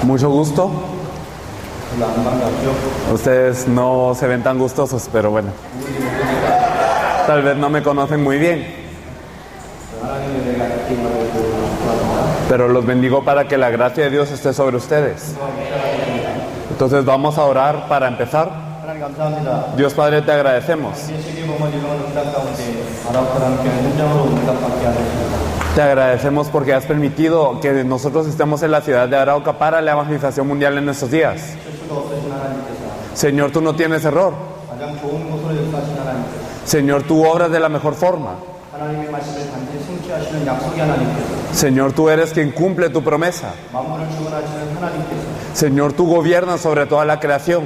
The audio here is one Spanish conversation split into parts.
Mucho gusto. Ustedes no se ven tan gustosos, pero bueno. Tal vez no me conocen muy bien. Pero los bendigo para que la gracia de Dios esté sobre ustedes. Entonces vamos a orar para empezar. Dios Padre, te agradecemos. Te agradecemos porque has permitido que nosotros estemos en la ciudad de Arauca para la evangelización mundial en estos días. Señor, tú no tienes error. Señor, tú obras de la mejor forma. Señor, tú eres quien cumple tu promesa. Señor, tú gobiernas sobre toda la creación.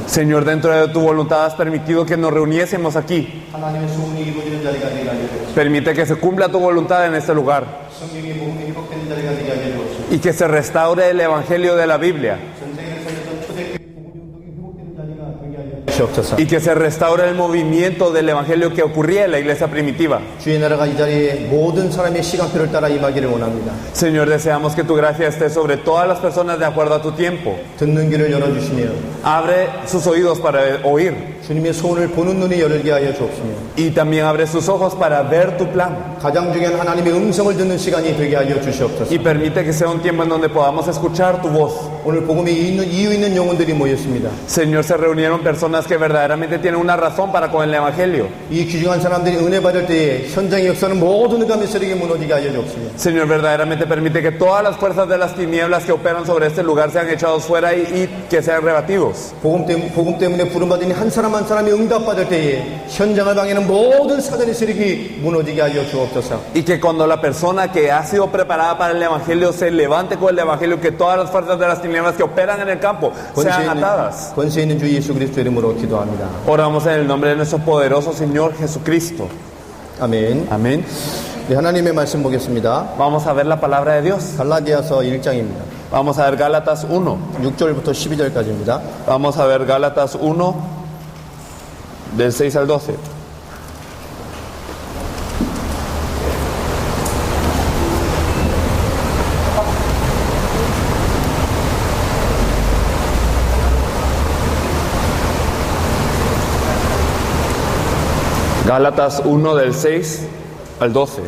Señor, dentro de tu voluntad has permitido que nos reuniésemos aquí. Permite que se cumpla tu voluntad en este lugar y que se restaure el evangelio de la Biblia y que se restaure el movimiento del evangelio que ocurría en la iglesia primitiva. Señor, deseamos que tu gracia esté sobre todas las personas de acuerdo a tu tiempo. Abre sus oídos para oír y también abre sus ojos para ver tu plan. Y permite que sea un tiempo en donde podamos escuchar tu voz. Señor, se reunieron personas que verdaderamente tienen una razón para con el evangelio. Señor, verdaderamente permite que todas las fuerzas de las tinieblas que operan sobre este lugar sean echados fuera y que sean rebatidos. Y que cuando la persona que ha sido preparada para el evangelio se levante con el evangelio, que todas las fuerzas de las tinieblas que operan en el campo sean atadas. Oramos en el nombre de nuestro poderoso Señor Jesucristo. 아멘. Amén. 네, 하나님의 말씀 보겠습니다. Vamos a ver la palabra de Dios. 갈라디아서 1장입니다. Vamos a ver Gálatas 1. 6절부터 12절까지입니다. Vamos a ver Gálatas 1 del 6 al 12. Gálatas 1 del 6 al 12.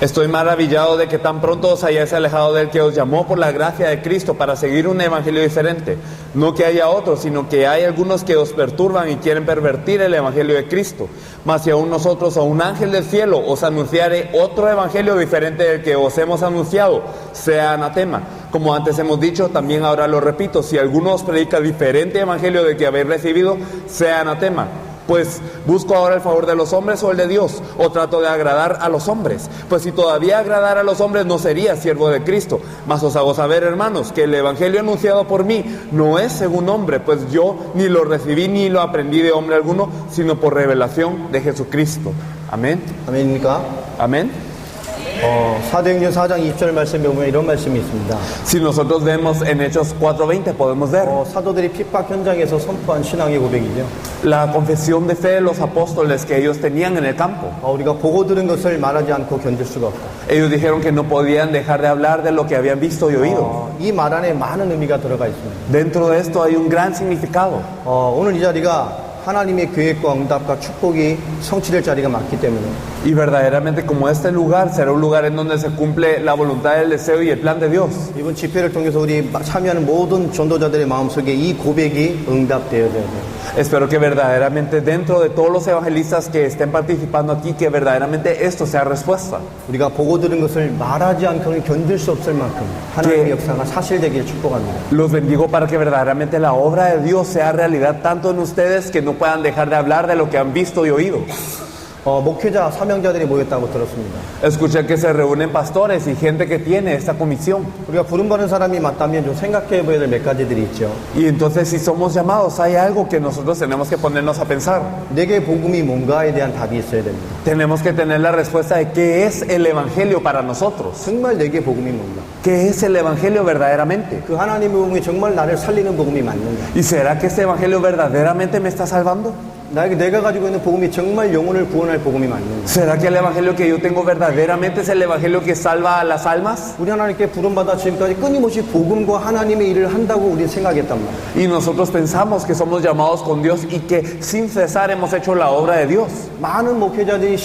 Estoy maravillado de que tan pronto os hayáis alejado del que os llamó por la gracia de Cristo para seguir un evangelio diferente. No que haya otro, sino que hay algunos que os perturban y quieren pervertir el evangelio de Cristo. Mas si aún nosotros o un ángel del cielo os anunciare otro evangelio diferente del que os hemos anunciado, sea anatema. Como antes hemos dicho, también ahora lo repito, si alguno os predica diferente evangelio del que habéis recibido, sea anatema. Pues busco ahora el favor de los hombres o el de Dios, o trato de agradar a los hombres. Pues si todavía agradara a los hombres, no sería siervo de Cristo. Mas os hago saber, hermanos, que el evangelio anunciado por mí no es según hombre, pues yo ni lo recibí ni lo aprendí de hombre alguno, sino por revelación de Jesucristo. Amén. 아멘입니까? Amén. 사도행전 4장 20절 말씀에 보면 이런 말씀이 있습니다. Si nosotros vemos en Hechos 4:20 podemos ver 사도들이 핍박 현장에서 선포한 신앙의 고백이죠. la confesión de fe de los apóstoles que ellos tenían en el campo. 우리가 보고 들은 것을 말하지 않고 견딜 수가 없다. Ellos dijeron que no podían dejar de hablar de lo que habían visto y oído. 이 말 안에 많은 의미가 들어가 있습니다. Dentro de esto hay un gran significado. 오늘 이 자리가 하나님의 계획과 응답과 축복이 성취될 자리가 많기 때문에 Y verdaderamente como este lugar será un lugar en donde se cumple la voluntad, el deseo y el plan de Dios. 이번 집회를 통해서 우리 참여하는 모든 전도자들의 마음속에 이 고백이 응답되어야 돼요. Espero que verdaderamente dentro de todos los evangelistas que estén participando aquí, que verdaderamente esto sea respuesta. 우리가 보고 들은 것을 말하지 않고는 견딜 수 없을 만큼 하나님의 역사가 사실되기를 축복합니다. Los bendigo para que verdaderamente la obra de Dios sea realidad tanto en ustedes que no puedan dejar de hablar de lo que han visto y oído. 목회자, 사명자들이 모였다고 들었습니다. Escuché que se reúnen pastores y gente que tiene esta comisión. 우리가 부름받은 사람이 맞다면 좀 생각해 봐야 될 몇 가지들이 있죠. Y entonces si somos llamados, hay algo que nosotros tenemos que ponernos a pensar. 내게 복음이 뭔가에 대한 답이 있어야 됩니다. Tenemos que tener la respuesta de qué es el evangelio para nosotros. 정말 내게 복음이 뭔가? ¿Qué es el evangelio verdaderamente? 그 하나님의 복음이 정말 나를 살리는 복음이 맞는가? ¿Y será que este evangelio verdaderamente me está salvando? 내가 가지고 있는 복음이 정말 영혼을 구원할 복음이 맞는가? ¿Será que el evangelio que yo tengo verdaderamente es el evangelio que salva a las almas? 우리 하나님께 부름받아 지금까지 끊임없이 복음과 하나님의 일을 한다고 우리는 생각했단 말이에요. Y nosotros pensamos que somos llamados con Dios y que sin cesar hemos hecho la obra de Dios. 많은 목회자들이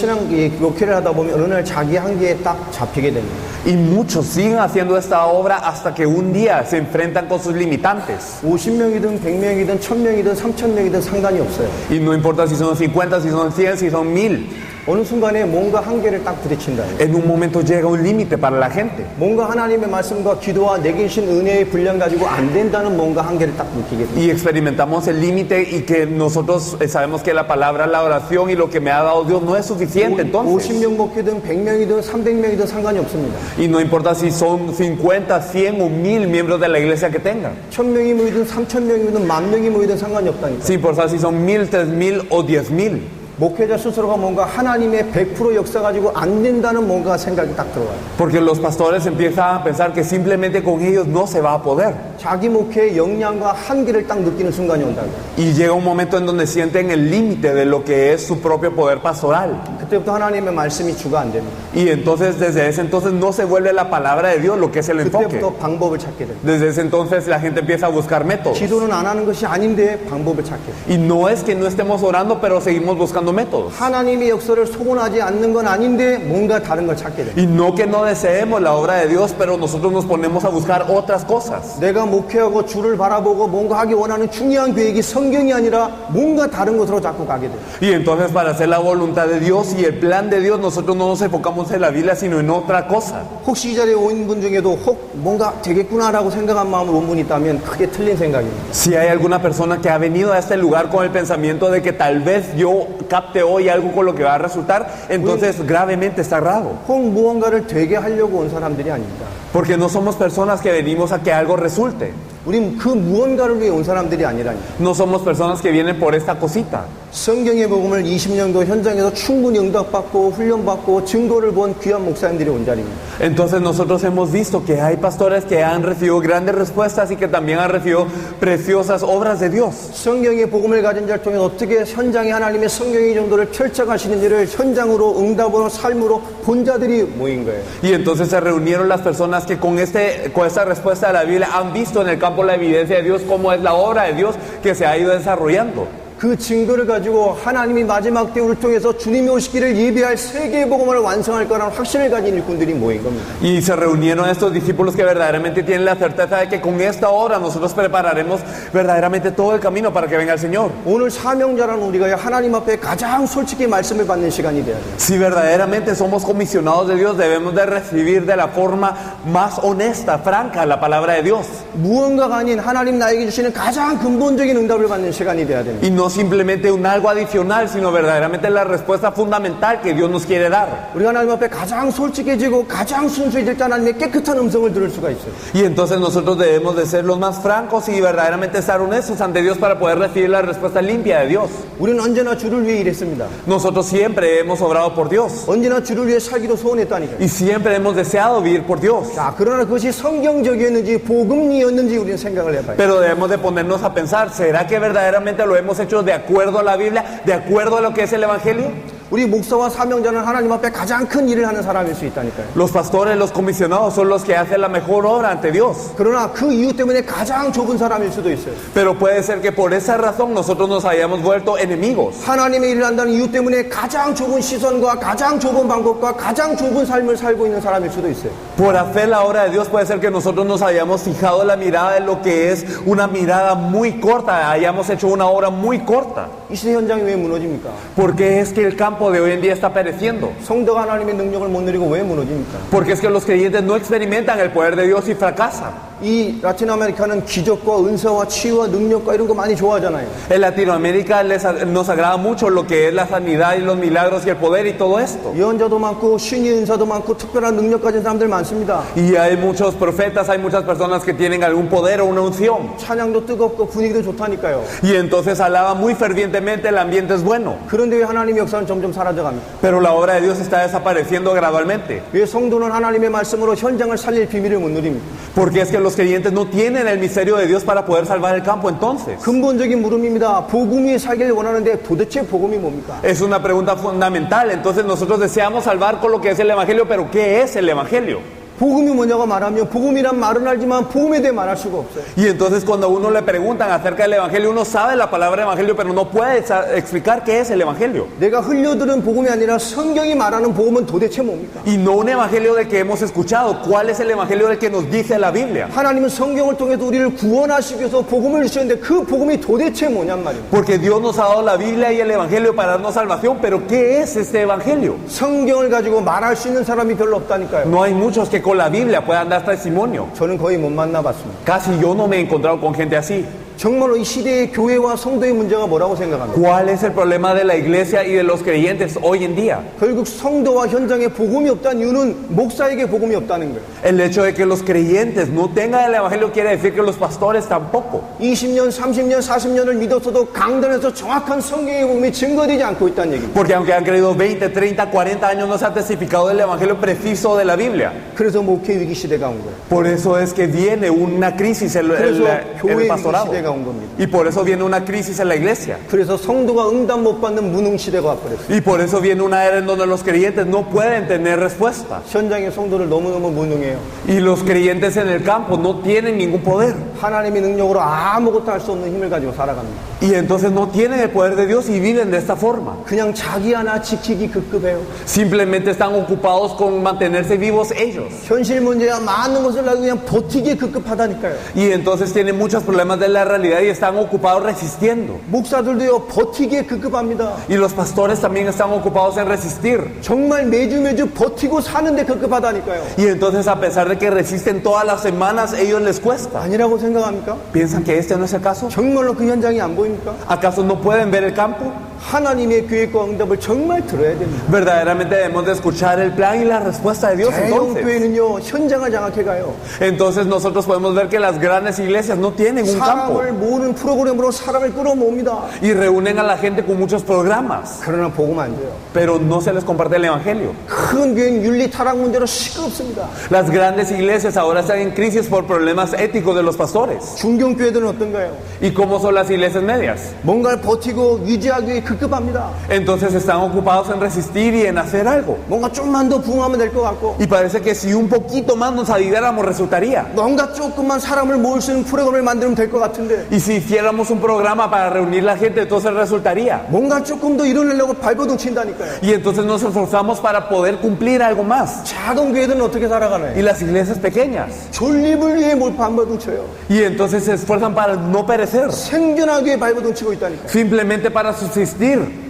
목회를 하다 보면 어느 날 자기 한계에 딱 잡히게 됩니다. Y muchos siguen haciendo esta obra hasta que un día se enfrentan con sus limitantes. 50명이든 100명이든 1000명이든 3000명이든 상관이 없어요. Y no importa si son 50, si son 100, si son 1000. 어느 순간에 뭔가 한계를 딱 부딪힌다. En un momento llega un límite para la gente. 뭔가 하나님의 말씀과 기도와 내게 주신 은혜의 분량 가지고 안 된다는 뭔가 한계를 딱 느끼게 됩니다. Y experimentamos el límite y que nosotros sabemos que la palabra, la oración y lo que me ha dado Dios no es suficiente. Entonces, 50명 목회든 100명이든 300명이든 상관이 없습니다. y no importa si son 50, 100 o 1000 miembros de la iglesia que tengan. 1000명이 모이든 3000명이든 10,000명이 mo이든 상관이 없다니까. Sin importar si son 1000, 3000 o 10,000. 목회자 스스로가 뭔가 하나님의 100% 역사 가지고 안 된다는 뭔가 생각이 딱 들어와요. Porque los pastores empiezan a pensar que simplemente con ellos no se va a poder. 자기 목회의 역량과 한계를 딱 느끼는 순간이 온다고요. Y llega un momento en donde sienten el límite de lo que es su propio poder pastoral. 그때부터 하나님의 말씀이 주가 안 됩니다. Y entonces desde ese entonces no se vuelve la palabra de Dios lo que es el enfoque. 그때부터 방법을 찾게 됩니다. Desde ese entonces la gente empieza a buscar métodos. 기도는 안 하는 것이 아닌데 방법을 찾게 됩니다. Y no es que no estemos orando, pero seguimos buscando métodos. 하나님의 역사를 소원하지 않는 건 아닌데 뭔가 다른 걸 찾게 됩니다. Y no que no deseemos la obra de Dios, pero nosotros nos ponemos a buscar otras cosas. 내가 목회하고 주를 바라보고 뭔가 하기 원하는 중요한 계획이 성경이 아니라 뭔가 다른 곳으로 자꾸 가게 돼요. Y entonces para hacer la voluntad de Dios y el plan de Dios, nosotros no nos enfocamos en la Biblia, sino en otra cosa. 혹시 이 자리에 온 분 중에도 혹 뭔가 되겠구나라고 생각한 마음으로 온 분이 있다면 크게 틀린 생각입니다. Si hay alguna persona que ha venido a este lugar con el pensamiento de que tal vez yo capte hoy algo con lo que va a resultar, entonces gravemente está errado. 혹 무언가를 되게 하려고 온 사람들이 아닙니다. Porque no somos personas que venimos a que algo resulte. 우린 그 무언가를 위해 온 사람들이 아니라니. No somos personas que vienen por esta cosita. 성경의 복음을 20년도 현장에서 충분히 응답받고 훈련받고 증거를 본 귀한 목사님들이 온 자리입니다. Entonces nosotros hemos visto que hay pastores que han recibido grandes respuestas y que también han recibido preciosas obras de Dios. 성경의 복음을 가진 자를 통해 어떻게 현장에 하나님의 성경의 정도를 펼쳐가시는지를 현장으로 응답으로 삶으로 본 자들이 모인 거예요. Y entonces se reunieron las personas que con esta respuesta de la Biblia han visto en el campo la evidencia de Dios, cómo es la obra de Dios que se ha ido desarrollando. 그 증거를 가지고 하나님이 마지막 때 우리를 통해서 주님이 오시기를 예비할 세계의 복음을 완성할 거라는 확신을 가진 일꾼들이 모인 겁니다. Y se reunieron estos discípulos que verdaderamente tienen la certeza de que con esta obra nosotros prepararemos verdaderamente todo el camino para que venga el Señor. 오늘 사명자라는 우리가 하나님 앞에 가장 솔직히 말씀을 받는 시간이 돼야 돼요. Si verdaderamente somos comisionados de Dios, debemos de recibir de la forma más honesta, franca, la palabra de Dios. 무언가가 아닌 하나님 나에게 주시는 가장 근본적인 응답을 받는 시간이 돼야 됩니다. Y no simplemente un algo adicional, sino verdaderamente la respuesta fundamental que Dios nos quiere dar. 우리가 하나님 앞에 가장 솔직해지고 가장 순수해질 때 하나님의 깨끗한 음성을 들을 수가 있어요. Y entonces nosotros debemos de ser los más francos y verdaderamente estar honestos ante Dios para poder recibir la respuesta limpia de Dios. 우리는 언제나 주를 위해 일했습니다. Nosotros siempre hemos obrado por Dios. 언제나 주를 위해 살기도 소원했다니까요. Y siempre hemos deseado vivir por Dios. 자, 그러나 그것이 성경적이었는지 복음이었는지 우리는 생각을 해봐요. Pero debemos de ponernos a pensar, ¿será que verdaderamente lo hemos hecho de acuerdo a la Biblia, de acuerdo a lo que es el Evangelio? 우리 목사와 사명자는 하나님 앞에 가장 큰 일을 하는 사람일 수 있다니까요. Los pastores, los comisionados son los que hacen la mejor obra ante Dios. 그러나 그 이유 때문에 가장 좁은 사람일 수도 있어요. Pero puede ser que por esa razón nosotros nos hayamos vuelto enemigos. 하나님의 일을 한다는 이유 때문에 가장 좁은 시선과 가장 좁은 방법과 가장 좁은 삶을 살고 있는 사람일 수도 있어요. Por hacer la obra de Dios puede ser que nosotros nos hayamos fijado la mirada en lo que es una mirada muy corta, hayamos hecho una obra muy corta. 이 시대 현장이 왜 무너집니까? Porque es que el campo de hoy en día está pereciendo. 성도가 하나님의 능력을 못 누리고 왜 무너집니까? Porque es que los creyentes no experimentan el poder de Dios y fracasan. 이 라틴 아메리카는 기적과 은사와 치유와 능력과 이런 거 많이 좋아하잖아요. En Latinoamérica nos agrada mucho lo que es la sanidad y los milagros y el poder y todo esto. 예언자도 많고 신의 은사도 많고 특별한 능력 가진 사람들 많습니다. Y hay muchos profetas, hay muchas personas que tienen algún poder o una unción. 찬양도 뜨겁고 분위기도 좋다니까요. Y entonces alaban muy fervientemente, el ambiente es bueno. 그런데 왜 하나님의 역사는 점점 사라져갑니까? Pero la obra de Dios está desapareciendo gradualmente. 왜 성도는 하나님의 말씀으로 현장을 살릴 비밀을 못 누립니까? Porque es que los creyentes no tienen el misterio de Dios para poder salvar el campo entonces? 근본적인 물음입니다. 복음이 살기를 원하는데 도대체 복음이 뭡니까? Es una pregunta fundamental. Entonces nosotros deseamos salvar con lo que es el Evangelio, pero ¿qué es el Evangelio? 복음이 뭐냐고 말하면 복음이란 말은 알지만 복음에 대해 말할 수가 없어요. Y entonces cuando a uno le preguntan acerca del Evangelio, uno sabe la palabra Evangelio, pero no puede explicar qué es el Evangelio. 내가 흘려들은 복음이 아니라 성경이 말하는 복음은 도대체 뭡니까? Y no un Evangelio del que hemos escuchado. ¿Cuál es el Evangelio del que nos dice la Biblia? 하나님은 성경을 통해서 우리를 구원하시기 위해서 복음을 주셨는데 그 복음이 도대체 뭐냔 말입니다. Porque Dios nos ha dado la Biblia y el Evangelio para darnos salvación, pero ¿qué es este Evangelio? 성경을 가지고 말할 수 있는 사람이 별로 없다니까요. No hay muchos que con la Biblia puedan dar testimonio. 저는 거의 못 만나봤습니다. Casi yo no me he encontrado con gente así. 정말로 이 시대의 교회와 성도의 문제가 뭐라고 생각합니까? ¿Cuál es el problema de la iglesia y de los creyentes hoy en día? 결국 성도와 현장에 복음이 없다는 이유는 목사에게 복음이 없다는 거예요. El hecho de que los creyentes no tengan el Evangelio quiere decir que los pastores tampoco. 20년, 30년, 40년을 믿었어도 강단에서 정확한 성경의 복음이 증거되지 않고 있다는 얘기입니다. Porque aunque han creído 20, 30, 40 años, no se ha testificado del Evangelio preciso de la Biblia. 그래서 목회 위기 시대가 온 거예요. Por eso es que viene una crisis en 그래서 el 교회 위기 pastorado. 시대가 온 겁니다. Y por eso viene una crisis en la iglesia. 그래서 성도가 응답 못 받는 무능 시대가 와버렸어요. Y por eso viene una era en donde los creyentes no pueden tener respuesta. 현장의 성도를 너무너무 무능해요. Y los creyentes en el campo no tienen ningún poder. 하나님의 능력으로 아무것도 할 수 없는 힘을 가지고 살아갑니다. Y entonces no tienen el poder de Dios y viven de esta forma. 그냥 자기 하나 지키기 급급해요. Simplemente están ocupados con mantenerse vivos ellos. 현실 문제야 많은 것을 알고 그냥 버티기에 급급하다니까요. Y entonces tienen muchos problemas de la realidad y están ocupados resistiendo. 목사들도요 버티기에 급급합니다. Y los pastores también están ocupados en resistir. 정말 매주 버티고 사는데 급급하다니까요. Y entonces a pesar de que resisten todas las semanas, ellos les cuesta. 아니라고 생각합니까? ¿Piensan que este no es el caso? 정말로 그 현장이 안 보입니까? ¿Acaso no pueden ver el campo? 하나님의 계획과 응답을 정말 들어야 됩니다. Verdaderamente debemos de escuchar el plan y la respuesta de Dios entonces. 대형교회는요 현장을 장악해 가요. Entonces nosotros podemos ver que las grandes iglesias no tienen un campo. 사람을 모으는 프로그램으로 사람을 끌어모읍니다. Y reúnen a la gente con muchos programas. 그러나 복음 안 돼요. Pero no se les comparte el evangelio. 큰 교회는 윤리 타락 문제로 시끄럽습니다. Las grandes iglesias ahora están en crisis por problemas éticos de los pastores. 중견교회들은 어떤가요? ¿Y cómo son las iglesias medias? 뭔가를 버티고 유지하기 위해 급급합니다. Entonces están ocupados en resistir y en hacer algo. 뭔가 좀만 더 부흥하면 될 것 같고 Y parece que si un poquito más nos aviváramos resultaría. 뭔가 조금만 사람을 모을 수 있는 프로그램을 만들면 될 것 같은데 Y si hiciéramos un programa para reunir la gente, entonces resultaría. 뭔가 조금 더 이뤄내려고 발버둥 친다니까요. Y entonces nos esforzamos para poder cumplir algo más. 작은 교회들은 어떻게 Y 살아가나요? las iglesias pequeñas. 존립을 위해 뭘 발버둥 쳐요. Y entonces se esfuerzan para no perecer. 생존하기 위해 발버둥 치고 있다니까요. Simplemente para subsistir.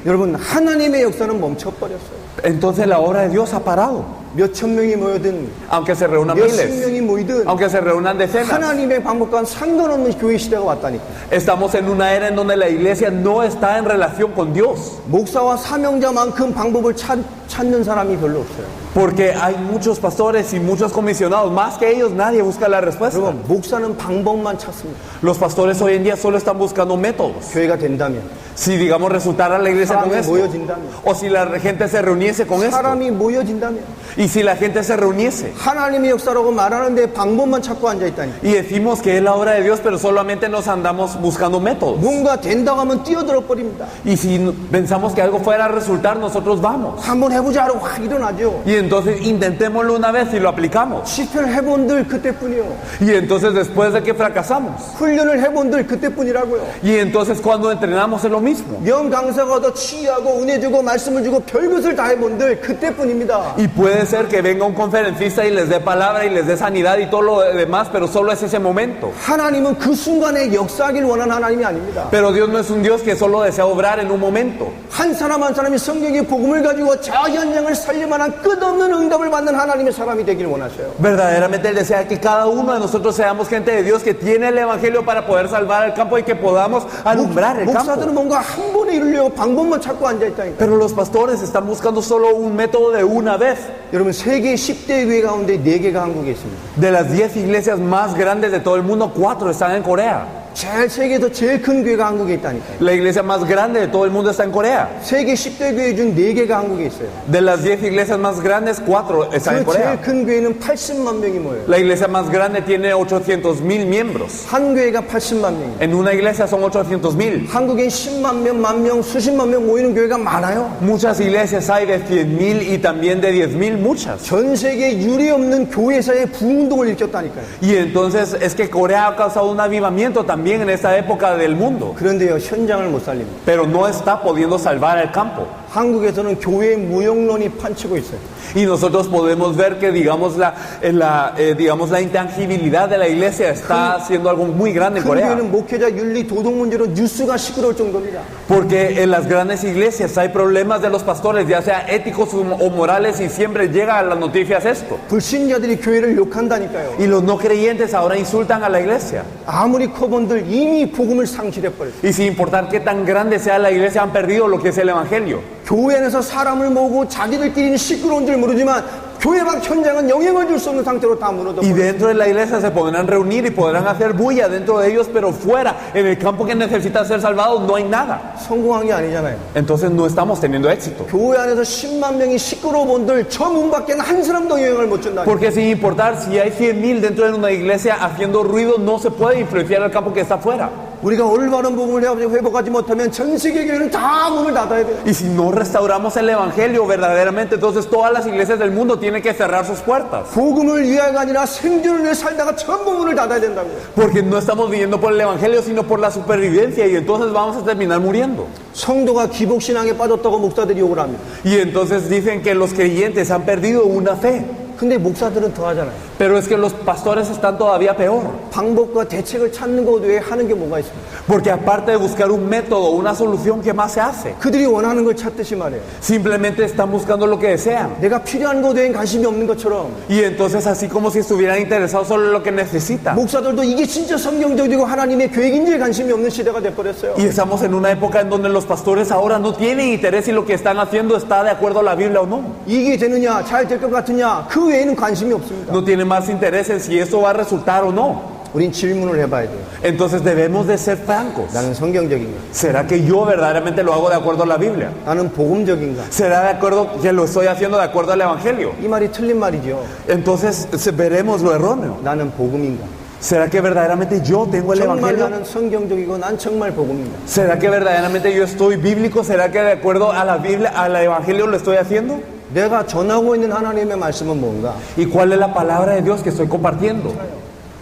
여러분 하나님의 역사는 멈춰버렸어요. Entonces la obra de Dios ha parado. 몇천 명이 모여든 Aunque se reúnan 몇십 miles. 명이 모이든 Aunque se reúnan decenas. 하나님의 방법과는 상관없는 교회 시대가 왔다니까. Estamos en una era en donde la iglesia no está en relación con Dios. 목사와 사명자만큼 방법을 찾는 사람이 별로 없어요. Porque hay muchos pastores y muchos comisionados. Más que ellos, nadie busca la respuesta. 여러분 목사는 방법만 찾습니다. Los pastores hoy en día solo están buscando métodos. 교회가 된다면 Si, digamos, resultara la iglesia con 사람이 esto. 모여진다면 O si la gente se reuniese con esto. 사람이 모여진다면 Y si la gente se reuniese. 하나님의 역사라고 말하는데 방법만 찾고 앉아있다니까. Y decimos que es la obra de Dios, pero solamente nos andamos buscando métodos. 뭔가 된다고 하면 뛰어들어 버립니다. Y si pensamos que algo fuera a resultar, nosotros vamos. 한번 해보자 하고 확 일어나죠. Y entonces intentémoslo una vez y lo aplicamos. 실패를 해본들 그때뿐이요. Y entonces después de que fracasamos. 훈련을 해본들 그때뿐이라고요. Y entonces cuando entrenamos es lo mismo. 영 강사가 더 치유하고 은혜 주고 말씀을 주고 별것을 다 해본들 그때뿐입니다. Y puede ser que venga un conferencista y les dé palabra y les dé sanidad y todo lo demás, pero solo es ese momento. 하나님은 그 순간에 역사하길 원하는 하나님이 아닙니다. Pero Dios no es un Dios que solo desea obrar en un momento. 한 사람 한 사람이 성경의 복음을 가지고 저 현장을 살릴만한 끝없는 응답을 받는 하나님의 사람이 되길 원하셔요. Verdaderamente Él desea que cada uno de nosotros seamos gente de Dios que tiene el Evangelio para poder salvar el campo y que podamos alumbrar el 목사들은 campo. 뭔가 한 번에 이루려고 방법만 찾고 앉아있다니까. Pero los pastores están buscando solo un método de una vez. 여러분 세계 10대 교회 가운데 4개가 한국에 있습니다. De las 10 iglesias más grandes de todo el mundo, 4 están en Corea. 세계에서 제일 큰 교회가 한국에 있다니까요. La iglesia más grande de todo el mundo está en Corea. 세계 10대 교회 중 4개가 한국에 있어요. De las 10 iglesias más grandes, 4 están en 그 제일 Corea. 큰 교회는 80만 명이 모여요. La iglesia más grande tiene 800,000 miembros. 한 교회가 80만 명이에요. En una iglesia son 800,000. 한국엔 10만 명, 만 명, 수십만 명 모이는 교회가 많아요. Muchas iglesias hay de 100,000 y también de 10,000, muchas. 전 세계에 유례 없는 교회사의 부흥동을 일으켰다니까요. Y entonces es que Corea ha causado un avivamiento también en esta época del mundo. 그런데요, 현장을 못 살립니다. Pero no está pudiendo salvar el campo. 한국에서는 교회의 무용론이 판치고 있어요. Y nosotros podemos ver que digamos la intangibilidad de la iglesia está haciendo algo muy grande en 큰 Corea. 교회는 목회자 윤리 도덕 문제로 뉴스가 시끄러울 정도입니다. Porque en las grandes iglesias hay problemas de los pastores, ya sea éticos o morales, y siempre llega a las noticias esto. 불신자들이 교회를 욕한다니까요. Y los no creyentes ahora insultan a la iglesia. 아무리 커본들 이미 복음을 상실해버렸어요. Y sin importar qué tan grande sea la iglesia, han perdido lo que es el evangelio. 교회 안에서 사람을 모으고 자기들끼리는 시끄러운 줄 모르지만 교회 밖 현장은 영향을 줄 수 없는 상태로 다 무너져 Y 버렸어요. dentro de la iglesia se podrán reunir y podrán hacer bulla dentro de ellos, pero fuera, en el campo que necesita ser salvado, no hay nada. 성공한 게 아니잖아요. Entonces no estamos teniendo éxito. 교회 안에서 10만 명이 시끄러워 본들 저 문 밖에는 한 사람도 영향을 못 준다. Porque sin importar si hay 100,000 dentro de una iglesia haciendo ruido, no se puede influenciar al campo que está afuera. 우리가 올바른 복음을 회복하지 못하면 전 세계 교회는 다 문을 닫아야 돼요. Y si no restauramos el evangelio verdaderamente, entonces todas las iglesias del mundo tienen que cerrar sus puertas. 복음을 위하여가 아니라 생존을 위해 살다가 전부 문을 닫아야 된다고요. Porque no estamos viviendo por el evangelio, sino por la supervivencia, y entonces vamos a terminar muriendo. 성도가 기복신앙에 빠졌다고 목사들이 욕을 합니다. Y entonces dicen que los creyentes han perdido una fe. 근데 목사들은 더 하잖아요. Pero es que los pastores están todavía peor. 방법과 대책을 찾는 것 외에 하는 게 뭐가 있습니까? Porque aparte de buscar un método, una solución, ¿qué más se hace? 그들이 원하는 걸 찾듯이 말해요. Simplemente están buscando lo que desean. 내가 필요한 것 외엔 관심이 없는 것처럼 Y entonces así como si estuvieran interesados solo en lo que necesitan. 목사들도 이게 진짜 성경적이고 하나님의 계획인지에 관심이 없는 시대가 돼버렸어요. Y estamos en una época en donde los pastores ahora no tienen interés si lo que están haciendo está de acuerdo a la Biblia o no. 이게 되느냐, 잘 될 것 같으냐, 그 외에는 관심이 없습니다. No tienen más interés en si eso va a resultar o no. 우린 질문을 해봐야 돼요. Entonces debemos de ser francos. 나는 성경적인가? ¿Será que yo verdaderamente lo hago de acuerdo a la Biblia? 나는 복음적인가? ¿Será de acuerdo que lo estoy haciendo de acuerdo al Evangelio? 이 말이 틀린 말이죠. Entonces veremos lo erróneo. 나는 복음인가? ¿Será que verdaderamente yo tengo el 정말 Evangelio? 나는 성경적이고 난 정말 복음인가? ¿Será que verdaderamente yo estoy bíblico? ¿Será que de acuerdo a la Biblia, al Evangelio lo estoy haciendo? 내가 전하고 있는 하나님의 말씀은 뭔가? ¿Y cuál es la palabra de Dios que estoy compartiendo?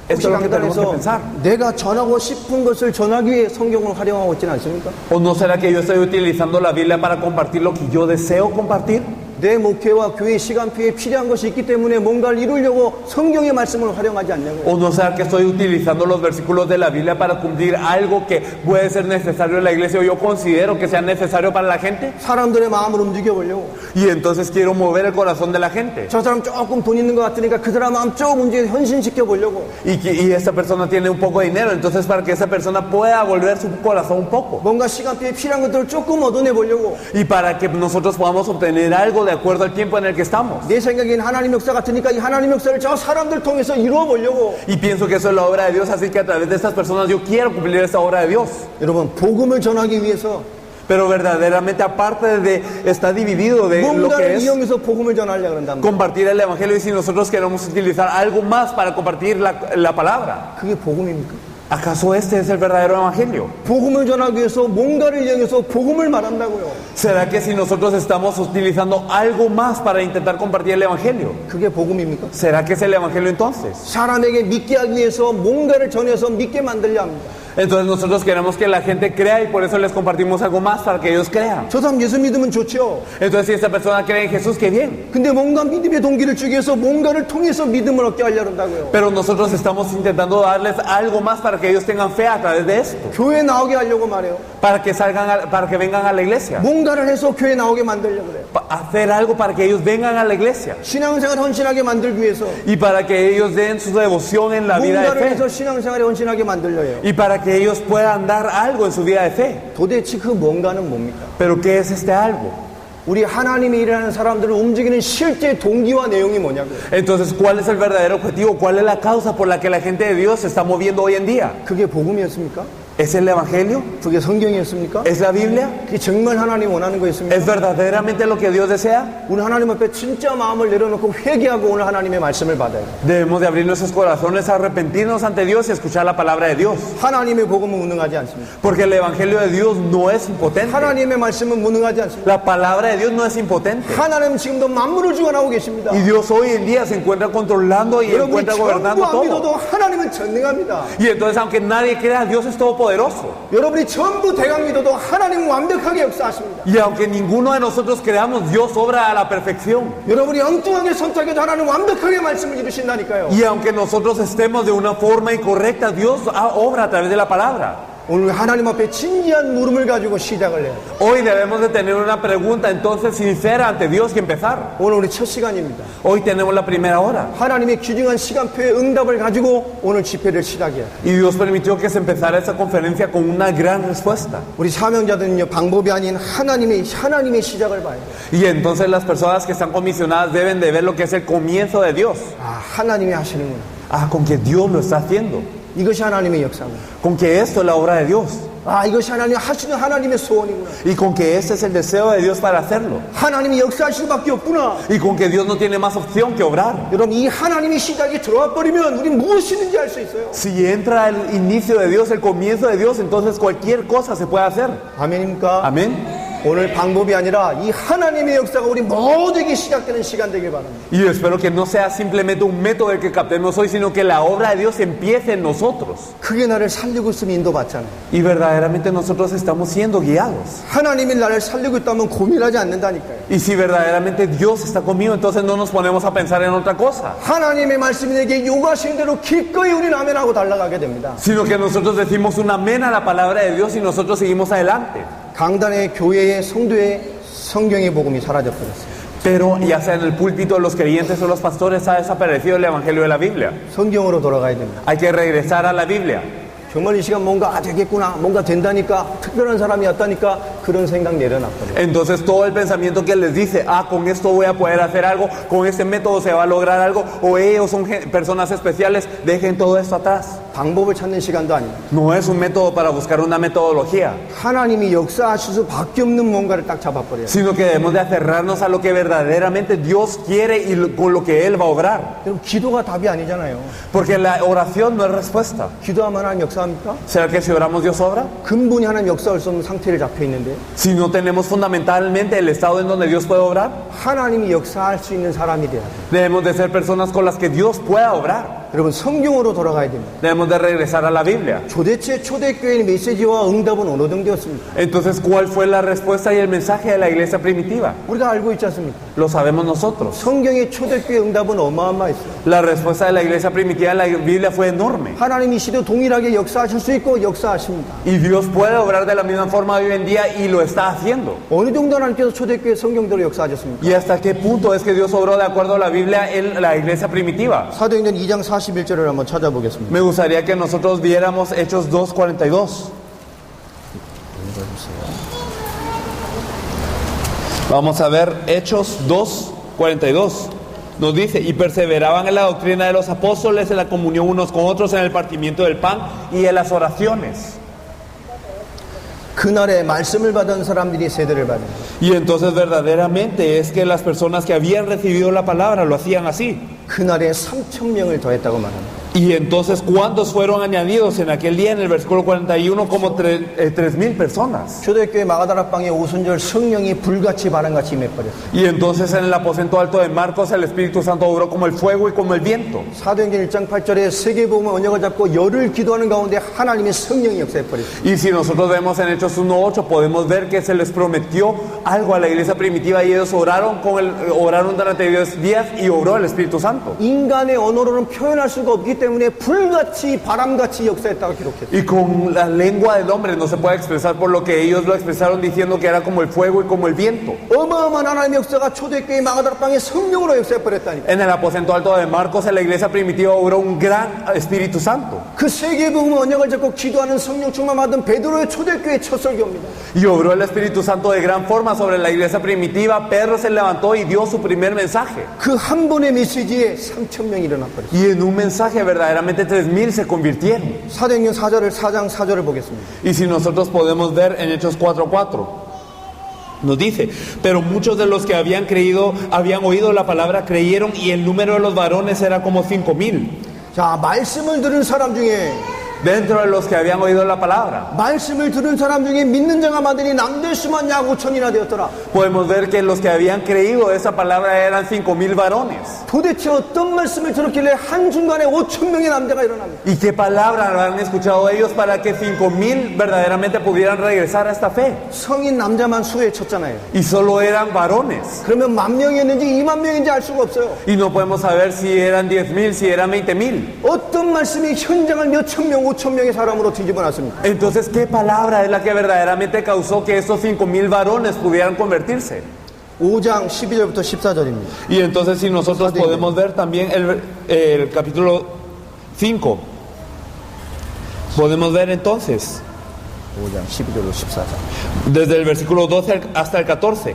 Esto es lo que tenemos que 강단에서 pensar. 내가 전하고 싶은 것을 전하기 위해 성경을 활용하고 있지는 않습니까? ¿O no será que yo estoy utilizando la Biblia para compartir lo que yo deseo compartir? 내 목회와 교회 시간표에 필요한 것이 있기 때문에 뭔가를 이루려고 성경의 말씀을 활용하지 않냐고요. ¿O no será que estoy utilizando los versículos de la Biblia para cumplir algo que puede ser necesario en la iglesia o yo considero que sea necesario para la gente? 사람들의 마음을 움직여 보려고. Y entonces quiero mover el corazón de la gente. 저 사람 조금 돈 있는 것 같으니까 그 사람 마음 조금 움직여 현신시켜 보려고. Y esta persona tiene un poco de dinero, entonces para que esa persona pueda volver su corazón un poco. 뭔가 시간표에 필요한 것들을 조금 얻어내 보려고. Y para que nosotros podamos obtener algo de acuerdo al tiempo en el que estamos. 내 생각엔 하나님 역사 같으니까 이 하나님 역사를 저 사람들 통해서 이루어 보려고. Y pienso que eso es la obra de Dios, así que a través de estas personas yo quiero cumplir esa obra de Dios. 여러분 복음을 전하기 위해서 Pero verdaderamente aparte de, está dividido de lo que 뭔가를 es 이용해서 복음을 전하려고 그런단 말이에요. compartir el Evangelio, y si nosotros queremos utilizar algo más para compartir la palabra, 그게 복음입니까? ¿acaso este es el verdadero Evangelio? 복음을 전하기 위해서 뭔가를 이용해서 복음을 말한다고요. ¿Será que si nosotros estamos utilizando algo más para intentar compartir el Evangelio? 그게 복음입니까? ¿Será que es el Evangelio entonces? 사람에게 믿게 하기 위해서 뭔가를 전해서 믿게 만들려 합니다. Entonces nosotros queremos que la gente crea y por eso les compartimos algo más para que ellos crean. 저 사람 예수 믿으면 좋죠. Entonces si esta persona cree en Jesús, qué bien. 근데 뭔가 믿음의 동기를 주기 위해서 뭔가를 통해서 믿음을 얻게 하려고 한다고요. Pero nosotros estamos intentando darles algo más para que ellos tengan fe a través de esto. 교회 나오게 하려고 말해요. Para que salgan, para que vengan a la iglesia. 뭔가를 해서 교회 나오게 만들려고 그래요. Hacer algo para que ellos vengan a la iglesia. 신앙생활 헌신하게 만들기 위해서 Y para que ellos den su devoción en la vida de 뭔가를 해서 fe. 신앙생활에 헌신하게 만들려요. Y para que ellos puedan dar algo en su vida de fe. 도대체 그 뭔가는 뭡니까? Pero ¿qué es este algo? 우리 하나님이 일하는 사람들을 움직이는 실제 동기와 내용이 뭐냐고요. Entonces, ¿cuál es el verdadero objetivo? ¿Cuál es la causa por la que la gente de Dios se está moviendo hoy en día? 그게 복음이었습니까? ¿Es el Evangelio? 그게 성경이었습니까? ¿Es la Biblia? 그게 정말 하나님 원하는 거였습니까? ¿Es verdaderamente lo que Dios desea? 우리 하나님 앞에 진짜 마음을 내려놓고 회개하고 오늘 하나님의 말씀을 받아야 돼요. Debemos de abrir nuestros corazones, arrepentirnos ante Dios y escuchar la palabra de Dios. 하나님의 복음은 무능하지 않습니다. Porque el Evangelio de Dios no es impotente. 하나님의 말씀은 무능하지 않습니다. La palabra de Dios no es impotente. 하나님은 지금도 만물을 주관하고 계십니다. Y Dios hoy en día se encuentra controlando y 여러분이 encuentra 전부 gobernando 안 todo. 믿어도 하나님은 전능합니다. Y entonces, aunque nadie crea, Dios es todopoderoso. 여러분이 전부 대강 믿어도 하나님은 완벽하게 역사하십니다. Y aunque ninguno de nosotros creamos, Dios obra a la perfección. 여러분이 엉뚱하게 선택해도 하나님은 완벽하게 말씀을 이루신다니까요. Y aunque nosotros estemos de una forma incorrecta, Dios obra a través de la palabra. 오늘 하나님 앞에 진지한 물음을 가지고 시작을 해요. Hoy debemos de tener una pregunta entonces sincera ante Dios y empezar. 오늘 우리 첫 시간입니다. Hoy tenemos la primera hora. 하나님의 귀중한 시간표의 응답을 가지고 오늘 집회를 시작해요. Y Dios permitió que se empezara esta conferencia con una gran respuesta. 우리 사명자들은요, 방법이 아닌 하나님의 시작을 봐야 돼요. Y entonces las personas que están comisionadas deben de ver lo que es el comienzo de Dios. 아, 하나님이 하시는구나. Ah, con que Dios lo está haciendo. 이것이 하나님의 역사구나. Con que esto es la obra de Dios. 아, 이것이 하나님 하시는 하나님의 소원이구나. Y con que este es el deseo de Dios para hacerlo. 하나님이 역사하실 수밖에 없구나. Y con que Dios no tiene más opción que obrar. 여러분, 이 하나님의 시작이 들어와 버리면 우리 무엇이든지 할 수 있어요. Si entra el inicio de Dios, el comienzo de Dios, entonces cualquier cosa se puede hacer. 아멘입니까? Amén. 오늘 방법이 아니라 이 하나님의 역사가 우리 모두에게 시작되는 시간 되길 바랍니다. Y yo espero que no sea simplemente un método el que captemos hoy, sino que la obra de Dios empiece en nosotros. 그게 나를 살리고 있으면 인도받잖아요. Y verdaderamente nosotros estamos siendo guiados. 하나님이 나를 살리고 있다면 고민하지 않는다니까요. Y si verdaderamente Dios está conmigo, entonces no nos ponemos a pensar en otra cosa. 하나님의 말씀이 내게 요구하시는 대로 기꺼이 우리는 아멘하고 달려가게 됩니다. Sino que nosotros decimos un amén a la palabra de Dios y nosotros seguimos adelante. 강단의 교회의 성도의 성경의 복음이 사라져버렸어요. Pero ya sea en el púlpito de los creyentes o los pastores ha desaparecido el Evangelio de la Biblia. 성경으로 돌아가야 됩니다. Hay que regresar a la Biblia. 정말 이 시간 뭔가 되겠구나, 뭔가 된다니까, 특별한 사람이 왔다니까 그런 생각 내려놨거든요. Entonces todo el pensamiento que les dice, con esto voy a poder hacer algo, con este método se va a lograr algo, o ellos son personas especiales, dejen todo esto atrás. 방법을 찾는 시간도 아닙니다. No es un método para buscar una metodología, 하나님이 역사하실 수밖에 없는 뭔가를 딱 잡아버려요. sino que debemos de aferrarnos a lo que verdaderamente Dios quiere y con lo que Él va a obrar. 여러분, 기도가 답이 아니잖아요. Porque la oración no es respuesta. 기도하면 하나님 역사합니까? ¿Será que si oramos Dios obra? 근본이 하나님 역사할 수 없는 상태를 잡혀 있는데 Si no tenemos fundamentalmente el estado en donde Dios puede obrar, 하나님이 역사할 수 있는 사람이 돼야 돼요. debemos de ser personas con las que Dios pueda obrar. 여러분, 성경으로 돌아가야 됩니다. Debemos de regresar a la Biblia. 도대체 초대교회의 메시지와 응답은 어느 정도였습니까? Entonces, ¿cuál fue la respuesta y el mensaje de la iglesia primitiva? 우리가 알고 있지 않습니까? Lo sabemos nosotros. 성경의 초대교회 응답은 어마어마했어요. La respuesta de la iglesia primitiva en la Biblia fue enorme. 하나님이 시도 동일하게 역사하실 수 있고 역사하십니다. Y Dios puede obrar de la misma forma hoy en día y lo está haciendo. 어느 정도 하나님께서 초대교회 성경대로 역사하셨습니까? ¿Y hasta qué punto es que Dios obró de acuerdo a la Biblia en la iglesia primitiva? 사도행전 2장 41절을 한번 찾아보겠습니다. Me gustaría que nosotros viéramos Hechos 2:42. Vamos a ver Hechos 2:42. Nos dice, y perseveraban en la doctrina de los apóstoles, en la comunión unos con otros, en el partimiento del pan y en las oraciones. 그날에 말씀을 받은 사람들이 세대를 받은 거예요. Y entonces verdaderamente es que las personas que habían recibido la palabra lo hacían así. 그날에 3,000명을 더했다고 말합니다. Y entonces, ¿cuántos fueron añadidos en aquel día? En el versículo 41, como 3,000 personas. 초대교회 마가다락방에 오순절 성령이 불같이 바람같이 임해버렸어요. Y entonces en el aposento alto de Marcos el Espíritu Santo obró como el fuego y como el viento. 사도행전 1장 8절에 세계복음의 언약을 잡고 열을 기도하는 가운데 하나님의 성령이 역사해버렸어요. Y si nosotros vemos en Hechos 1:8, podemos ver que se les prometió algo a la iglesia primitiva y ellos oraron durante 10 días y obró el Espíritu Santo. 인간의 언어로는 표현할 수가 없기 때문에 때문에 불같이 바람같이 역사했다고 기록했어요. Y con la lengua del hombre no se puede expresar por lo que ellos lo expresaron diciendo que era como el fuego y como el viento. 어마어마한 하나님의 역사가 초대교회 마가다락방에 성령으로 역사해버렸다니까. En el aposento alto de Marcos, en la iglesia primitiva, obró un gran Espíritu Santo. 그 세계복음 언약을 잡고 기도하는 성령 충만 받은 베드로의 초대교회 첫 설교입니다. Y obró el Espíritu Santo de gran forma sobre la iglesia primitiva. Pedro se levantó y dio su primer mensaje. 그 한 번의 메시지에 3,000명이 일어났버렸어요. Y en un mensaje verdaderamente 3,000 se convirtieron. 사도행전 4장 4절을 보겠습니다. Y si nosotros podemos ver en Hechos 4:4, nos dice, pero muchos de los que habían creído, habían oído la palabra, creyeron, y el número de los varones era como 5,000. 자, 말씀을 들은 사람 중에 Dentro de los que habían oído la palabra, 말씀을 들은 사람 중에 믿는 자가 많으니 남들 수만 약 5천이나 되었더라. podemos ver que los que habían creído esa palabra eran 5,000 varones. 도대체 어떤 말씀을 들었길래 한순간에 5,000명의 남자가 일어납니다. ¿Y qué palabra habrán escuchado ellos para que 5,000 verdaderamente pudieran regresar a esta fe? 성인 남자만 수에 쳤잖아요. Y solo eran varones. 그러면 10,000명이었는지 20,000명인지 알 수가 없어요. Y no podemos saber si eran 10,000, si eran 20,000. 어떤 말씀이 현장을 몇천 명, 5,000명의 사람으로 뒤집어 놨습니까? Entonces, ¿qué palabra es la que verdaderamente causó que estos 5,000 varones pudieran convertirse? 5장 12절부터 14절입니다. Y entonces, si nosotros podemos ver también el capítulo 5, podemos ver entonces 5장 12절로 14절. desde el versículo 12 hasta el 14.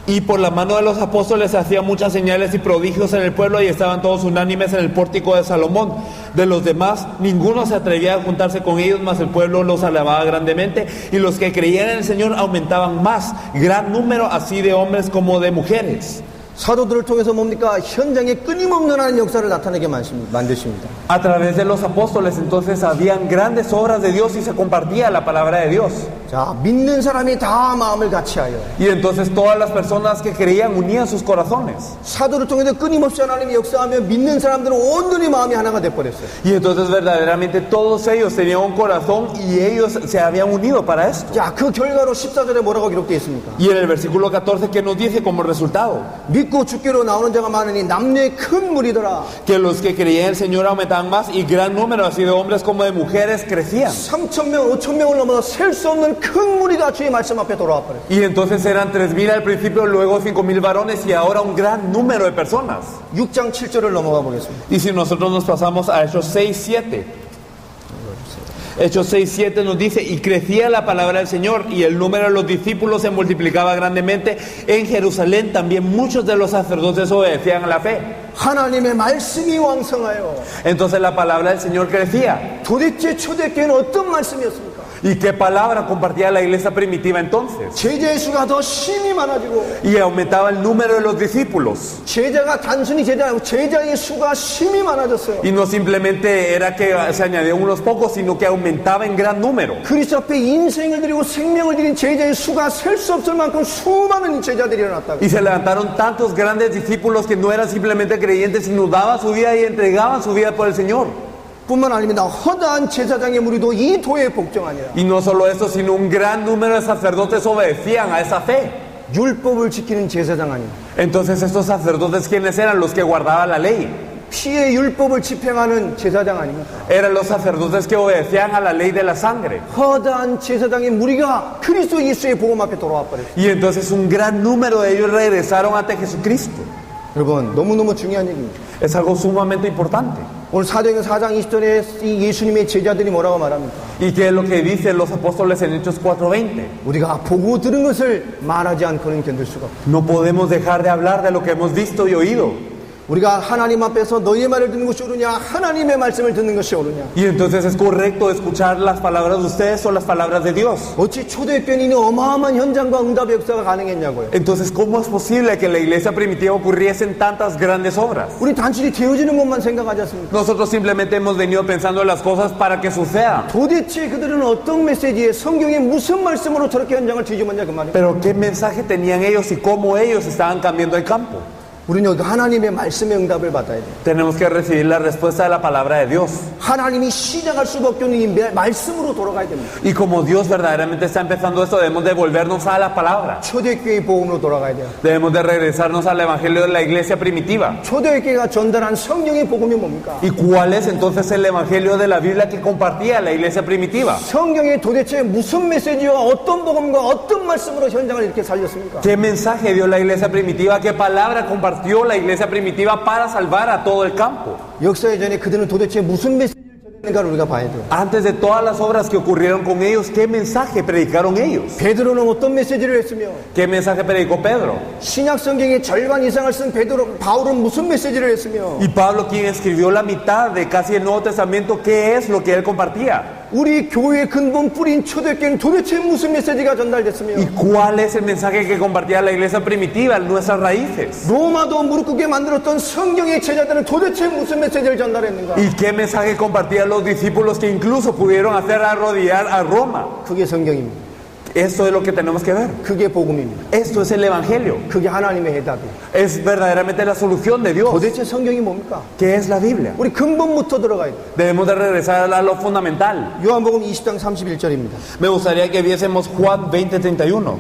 Y por la mano de los apóstoles se hacían muchas señales y prodigios en el pueblo, y estaban todos unánimes en el pórtico de Salomón. De los demás, ninguno se atrevía a juntarse con ellos, mas el pueblo los alababa grandemente, y los que creían en el Señor aumentaban más, gran número así de hombres como de mujeres. 사도들을 통해서 뭡니까? 현장에 끊임없는 하나님의 역사를 나타내게 만드십니다. A través de los apóstoles entonces habían grandes obras de Dios y se compartía la palabra de Dios. 자, 믿는 사람이 다 마음을 같이하여 Y entonces todas las personas que creían unían sus corazones. 사도를 통해서 끊임없이 하나님이 역사하며 믿는 사람들은 온전히 마음이 하나가 돼버렸어요. Y entonces verdaderamente todos ellos tenían un corazón y ellos se habían unido para esto. 자, 그 결과로 14절에 뭐라고 기록되어 있습니까? Y en el versículo 14, ¿qué nos dice como resultado? 믿고 죽기로 나오는 자가 많으니 남녀의 큰 무리더라. Que los que creían en el Señor aumentaban más, y gran número así de hombres como de mujeres crecían. 3,000명, 5,000명을 넘어서 셀 수 없는 큰 무리가 주의 말씀 앞에 돌아와 버렸어요. Y entonces eran 3,000 al principio, luego 5,000 varones, y ahora un gran número de personas. 6장 7절을 넘어가 보겠습니다. Y si nosotros nos pasamos a Hechos 6:7, Hechos 6:7 nos dice, y crecía la palabra del Señor, y el número de los discípulos se multiplicaba grandemente. En Jerusalén también muchos de los sacerdotes obedecían a la fe. 하나님의 말씀이 왕성하여. Entonces la palabra del Señor crecía. 도대체 초대교회는 어떤 말씀이었습니까? ¿Y qué palabra compartía la iglesia primitiva entonces? 제자의 수가 더 심히 많아지고 Y aumentaba el número de los discípulos. 제자가 단순히 제자가 제자의 수가 심히 많아졌어요. Y no simplemente era que se añadían unos pocos, sino que aumentaba en gran número. 그리스도 앞에 인생을 드리고 생명을 드린 제자의 수가 셀 수 없을 만큼 수많은 제자들이 일어났다고. Y se levantaron tantos grandes discípulos que no eran simplemente creyentes, sino daban su vida y entregaban su vida por el Señor. 뿐만 아닙니다. 허다한 제사장의 무리도 이 도에 복종하니라. Y no solo eso, sino un gran número de sacerdotes obedecían a esa fe. 율법을 지키는 제사장 아니에요. Entonces estos sacerdotes, ¿quiénes eran? Los que guardaban la ley. 피의 율법을 집행하는 제사장 아닙니까? Eran los sacerdotes que obedecían a la ley de la sangre. 허다한 제사장의 무리가 그리스도 예수의 복음 앞에 돌아와 버렸어요. Y entonces un gran número de ellos regresaron ante Jesucristo. 여러분, 너무너무 중요한 얘기입니다. Es algo sumamente importante. 오늘 사도행전 4장 20절에 이 예수님의 제자들이 뭐라고 말합니까? ¿Y qué es lo que dicen los apóstoles en Hechos 4:20? 우리가 보고 들은 것을 말하지 않고는 견딜 수가 없다. No podemos dejar de hablar de lo que hemos visto y oído. 우리가 하나님 앞에서 너희의 말을 듣는 것이 옳으냐 하나님의 말씀을 듣는 것이 옳으냐. Y entonces es correcto escuchar las palabras de ustedes o las palabras de Dios. 어찌 초대교회는 어마어마한 현장과 응답의 역사가 가능했냐고요. Entonces, ¿cómo es posible que en la iglesia primitiva ocurriesen tantas grandes obras? 우리 단순히 되어지는 것만 생각하지 않습니까? Nosotros simplemente hemos venido pensando en las cosas para que sucedan. 도대체 그들은 어떤 메시지에 성경에 무슨 말씀으로 저렇게 현장을 뒤집었냐 그 말이에요. Pero ¿qué mensaje tenían ellos y cómo ellos estaban cambiando el campo? 우리는 하나님의 말씀의 응답을 받아야 돼요. Tenemos que recibir la respuesta de la palabra de Dios. 하나님이 시작할 수밖에 없는 이 말씀으로 돌아가야 됩니다. Y como Dios verdaderamente está empezando esto, debemos de volvernos a la palabra. 초대교회의 복음으로 돌아가야 돼요. Debemos de regresarnos al evangelio de la iglesia primitiva. 초대교회가 전달한 성령의 복음이 뭡니까? ¿Y cuál es entonces el evangelio de la Biblia que compartía la iglesia primitiva? 성경이 도대체 무슨 메시지와 어떤 복음과 어떤 말씀으로 현장을 이렇게 살렸습니까? ¿Qué mensaje dio la iglesia primitiva? ¿Qué palabra compartió la iglesia primitiva para salvar a todo el campo? 역사 전에 그들은 도대체 무슨 메시지를 전했는가를 우리가 봐야 돼요. Antes de todas las obras que ocurrieron con ellos, ¿qué mensaje predicaron ellos? 베드로는 어떤 메시지를 했으며 ¿Qué mensaje predicó Pedro? 신약 성경의 절반 이상을 쓴 바울은 무슨 메시지를 했으며 Y Pablo, quien escribió la mitad de casi el Nuevo Testamento, ¿qué es lo que él compartía? 우리 교회의 근본 뿌린 초대교회는 도대체 무슨 메시지가 전달됐으며 ¿Y cuál es el mensaje que compartía la iglesia primitiva, nuestras raíces? 로마도 무릎 꿇게 만들었던 성경의 제자들은 도대체 무슨 메시지를 전달했는가? ¿Y qué mensaje compartían los discípulos que incluso pudieron hacer arrodillar a Roma? 그게 성경입니다. Esto es lo que tenemos que ver. 그게 복음입니다. Esto es el evangelio. 그게 하나님의 해답이에요. Es verdaderamente la solución de Dios. 도대체 성경이 뭡니까? ¿Qué es la Biblia? 우리 근본부터 들어가야 돼요. Debemos de regresar a lo fundamental. 요한복음 20장 31절입니다. Me gustaría que viésemos Juan 20:31.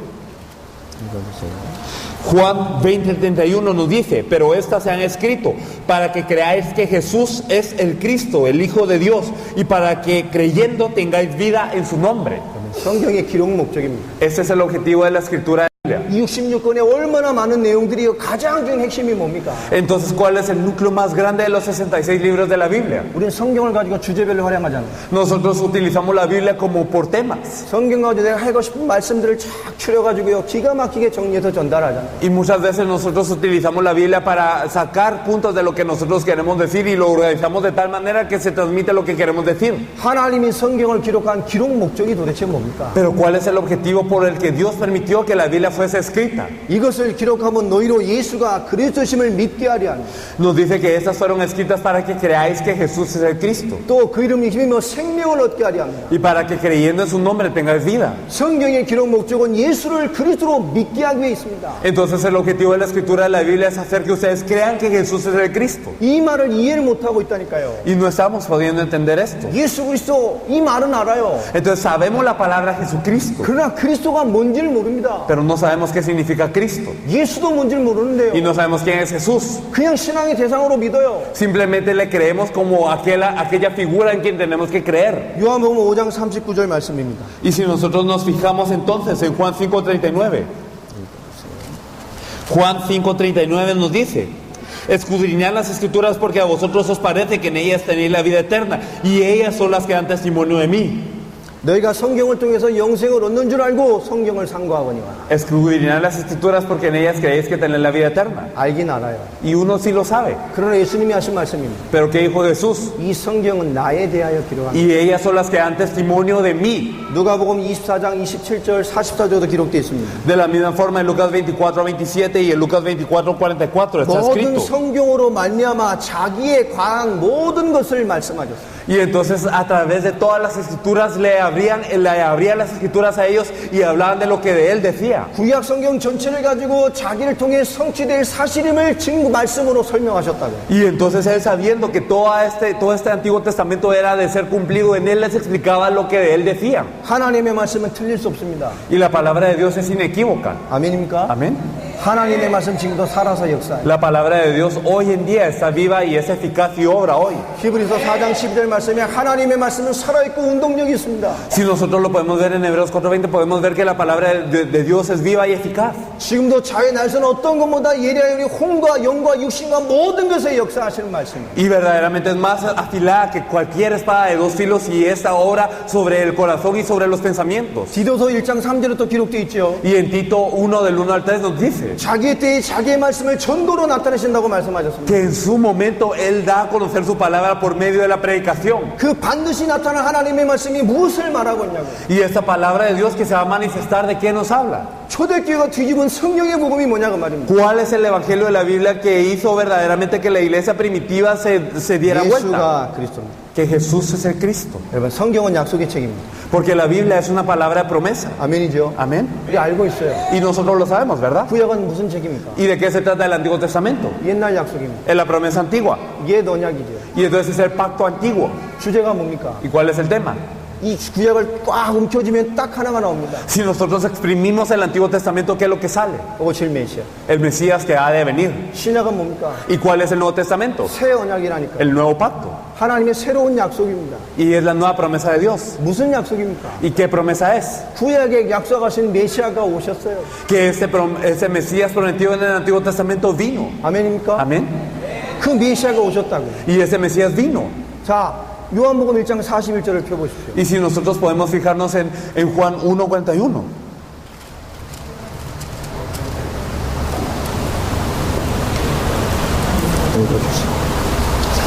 Juan 20:31 nos dice: pero estas se han escrito para que creáis que Jesús es el Cristo, el Hijo de Dios, y para que creyendo tengáis vida en su nombre. 성경의 기록 목적입니다. Ese es el objetivo de la escritura de la Biblia. 이 66권에 얼마나 많은 내용들이 가장 중요한 핵심이 뭡니까? Entonces, ¿cuál es el núcleo más grande de los 66 libros de la Biblia? 우리는 성경을 가지고 주제별로 활용하잖아요. Nosotros utilizamos la Biblia como por temas. 성경 가지고 내가 하고 싶은 말씀들을 쫙 추려가지고요 기가 막히게 정리해서 전달하잖아요. Y muchas veces nosotros utilizamos la Biblia para sacar puntos de lo que nosotros queremos decir y lo organizamos de tal manera que se transmite lo que queremos decir. 하나님이 성경을 기록한 기록 목적이 도대체 뭡니까? Pero ¿cuál es el objetivo por el que Dios permitió que la Biblia fuese escrita? 이것을 기록하면 너희로 예수가 그리스도심을 믿게 하려 하니 Nos dice que estas fueron escritas para que creáis que Jesús es el Cristo 또 그 이름을 힘입어 생명을 얻게 하려 합니다. y para que creyendo en su nombre tengáis vida. 성경의 기록 목적은 예수를 그리스도로 믿게 하기 위해 있습니다. Entonces el objetivo de la escritura de la Biblia es hacer que ustedes crean que Jesús es el Cristo. 이 말을 이해를 못하고 있다니까요. Y no estamos pudiendo entender esto. 예수 그리스도 이 말은 알아요. Entonces sabemos la palabra Jesucristo, 그러나 그리스도가 뭔지를 모릅니다. pero no sabemos qué significa Cristo. 예수도 뭔지를 Y 모르는데요. no sabemos quién es Jesús. 그냥 신앙의 대상으로 믿어요. Simplemente le creemos como aquella figura en quien tenemos que creer. 요한복음 5장 39절 말씀입니다. Y si nosotros nos fijamos entonces en Juan 5:39, Juan 5:39 nos dice: escudriñad las escrituras porque a vosotros os parece que en ellas tenéis la vida eterna y ellas son las que dan testimonio de mí. 너희가 성경을 통해서 영생을 얻는 줄 알고 성경을 상고하거니와. Escudriñad las escrituras porque en ellas creéis que tenéis la vida eterna. 알긴 알아요. Y uno sí lo sabe. 그러나 예수님이 하신 말씀입니다. Pero ¿qué dijo Jesús? 이 성경은 나에 대하여 기록합니다. Y ellas son las que dan testimonio de mí. 누가복음 24장 27절 44절도 기록되어 있습니다. De la misma forma en Lucas 24:27 y en Lucas 24:44 está 모든 escrito. 성경으로 말미암아 자기의 과한 모든 것을 말씀하셨어요. Y entonces a través de todas las escrituras le abrían las escrituras a ellos y hablaban de lo que de él decía. 구약 성경 전체를 가지고 자기를 통해 성취될 사실임을 증거 말씀으로 설명하셨다고. Y entonces él, sabiendo que todo este Antiguo Testamento era de ser cumplido, en él les explicaba lo que de él decía. 하나님의 말씀은 틀릴 수 없습니다. Y la palabra de Dios es inequívoca. 아멘입니까? Amén. 하나님의 말씀 지금도 살아서 역사해요. La palabra de Dios hoy en día está viva y es eficaz y obra hoy. 히브리서 4장 12절 말씀에 하나님의 말씀은 살아있고 운동력이 있습니다. Si nosotros lo podemos ver en Hebreos 4:20, podemos ver que la palabra de Dios es viva y eficaz. 지금도 자의 날선 어떤 것보다 예리하여 혼과 영과 육신과 모든 것에 역사하시는 말씀이에요. Y verdaderamente es más afilada que cualquier espada de dos filos y esta obra sobre el corazón y sobre los pensamientos. 디도서 1장 3절에 또 기록되어 있죠. Y en Tito 1 del 1 al 3 nos dice 자기의 때에 자기의 말씀을 전도로 나타내신다고 말씀하셨습니다. que en su momento Él da a conocer su palabra por medio de la predicación. 그 반드시 나타난 하나님의 말씀이 무엇을 말하고 있냐고. Y esta palabra de Dios que se va a manifestar, ¿de qué nos habla? 초대교회가 뒤집은 성경의 복음이 뭐냐고 말입니다. ¿Cuál es el evangelio de la Biblia que hizo verdaderamente que la iglesia primitiva se diera vuelta? 예수가 그리스도입니다. Que Jesús es el Cristo. 여러분 성경은 약속의 책입니다. Porque la Biblia es una palabra de promesa. 아멘이죠. Amén. 우리 알고 있어요. Y nosotros lo sabemos, ¿verdad? 구약은 무슨 책입니까? ¿Y de qué se trata el Antiguo Testamento? 옛날 약속입니다. Es la promesa antigua. 옛 언약이죠. Y entonces es el pacto antiguo. 주제가 뭡니까? ¿Y cuál es el tema? 이 구약을 꽉 움켜쥐면 딱 하나가 나옵니다. Si nosotros exprimimos el Antiguo Testamento, ¿qué es lo que sale? 오실 메시아. El Mesías que ha de venir. 신약은 뭡니까? ¿Y cuál es el Nuevo Testamento? 새 언약이라니까. El nuevo pacto. 하나님의 새로운 약속입니다. Y es la nueva promesa de Dios. 무슨 약속입니까? ¿Y qué promesa es? 구약에 약속하신 메시아가 오셨어요. Que ese Mesías prometido en el Antiguo Testamento vino. 아멘입니까? Amén. 그 메시아가 오셨다고. Y ese Mesías vino. 자, 요한복음 1장 41절을 펴보십시오. Y si nosotros podemos fijarnos en Juan 1:41.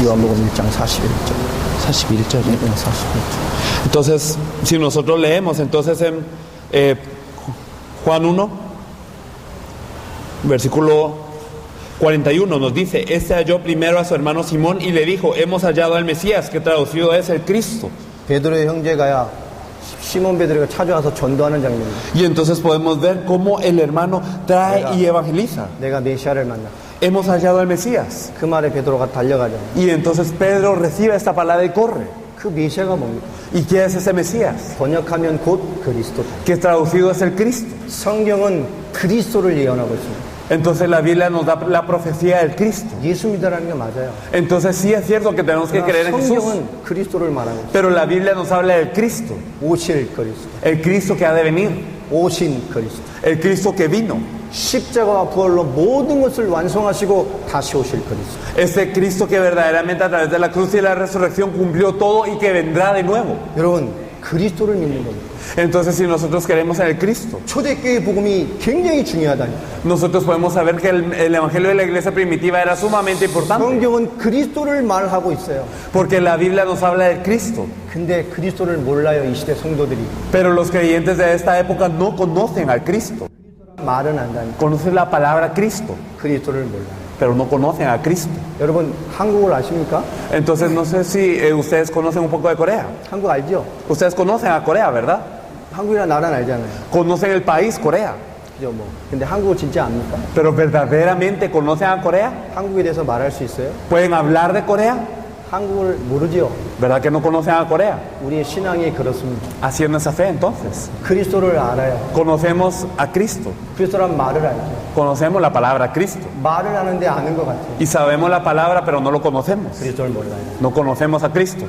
요한복음 1장 41절. 41절. 41절. Entonces, si nosotros leemos, entonces en Juan 1, versículo 41 nos dice: este halló primero a su hermano Simón y le dijo: hemos hallado al Mesías, que traducido es el Cristo. 베드로의 형제가야 시몬 베드로가 찾아와서 전도하는 장면입니다. Y entonces podemos ver cómo el hermano trae y evangeliza. 내가 메시아를 만나. Hemos hallado al Mesías. 그 말에 베드로가 달려가잖아요. Y entonces Pedro recibe esta palabra y corre. 그 메시아가 뭡니까? ¿Y qué es ese Mesías? 번역하면 곧 그리스도다. Que traducido es el Cristo. 성경은 그리스도를 예언하고 있습니다. Entonces la Biblia nos da la profecía del Cristo. 예수 믿으라는 게 맞아요. Entonces sí es cierto que tenemos que creer en Jesús. 성경은 그리스도를 말하고 있어요. Pero la Biblia nos habla del Cristo. 오실 그리스도. El Cristo que ha de venir. 오신 그리스도. El Cristo que vino. 십자가와 부활로 모든 것을 완성하시고 다시 오실 그리스도. Ese Cristo que verdaderamente a través de la cruz y la resurrección cumplió todo y que vendrá de nuevo. 여러분, 그리스도를 믿는 겁니다. Entonces si nosotros creemos en el Cristo, 초대교회 복음이 굉장히 중요하다니. nosotros podemos saber que el evangelio de la iglesia primitiva era sumamente importante. 성경은 그리스도를 말하고 있어요. Porque la Biblia nos habla del Cristo. 근데 그리스도를 몰라요, 이 시대 성도들이. Pero los creyentes de esta época no conocen al Cristo. 말은 안다니. Conocen la palabra Cristo, 그리스도를 몰라요. pero no conocen a Cristo. 여러분, 한국을 아십니까? Entonces no sé si ustedes conocen un poco de Corea. 한국 알죠? Ustedes conocen a Corea, ¿verdad? 한국이라는 나라는 알잖아요. Conocen el país Corea. 그죠, 뭐. 근데 한국을 진짜 압니까? Pero verdaderamente conocen a Corea. 한국에 대해서 말할 수 있어요? ¿Pueden hablar de Corea? 한국을 모르죠. ¿Verdad que no conocen a Corea? 우리의 신앙이 그렇습니다. Así es nuestra fe entonces. 그리스도를 알아요. Conocemos a Cristo. 그리스도란 말을 알죠. Conocemos la palabra Cristo. 말을 하는데 아는 것 같아요. Y sabemos la palabra, pero no lo conocemos. 그리스도를 몰라요. No conocemos a Cristo.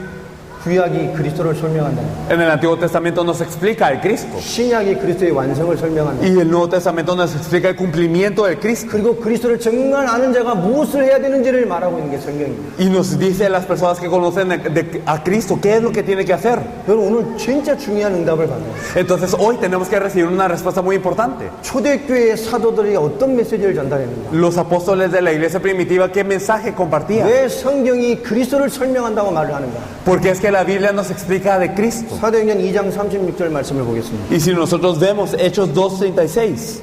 구약이 그리스도를 설명한다. En el Antiguo Testamento nos explica el Cristo. 신약이 그리스도의 완성을 설명한다. Y el Nuevo Testamento nos explica el cumplimiento del Cristo. 그리고 그리스도를 정말 아는 자가 무엇을 해야 되는지를 말하고 있는 게 성경입니다. Y nos dice a las personas que conocen a Cristo qué es lo que tiene que hacer. 여러분, 오늘 진짜 중요한 응답을 받아요. Entonces hoy tenemos que recibir una respuesta muy importante. 초대교회의 사도들이 어떤 메시지를 전달했는가? Los apóstoles de la iglesia primitiva, ¿qué mensaje compartían? 왜 성경이 그리스도를 설명한다고 말을 하는가? Porque es que la Biblia nos explica de Cristo. 사도행전 2장 36절 말씀을 보겠습니다. Y si nosotros vemos Hechos 2:36,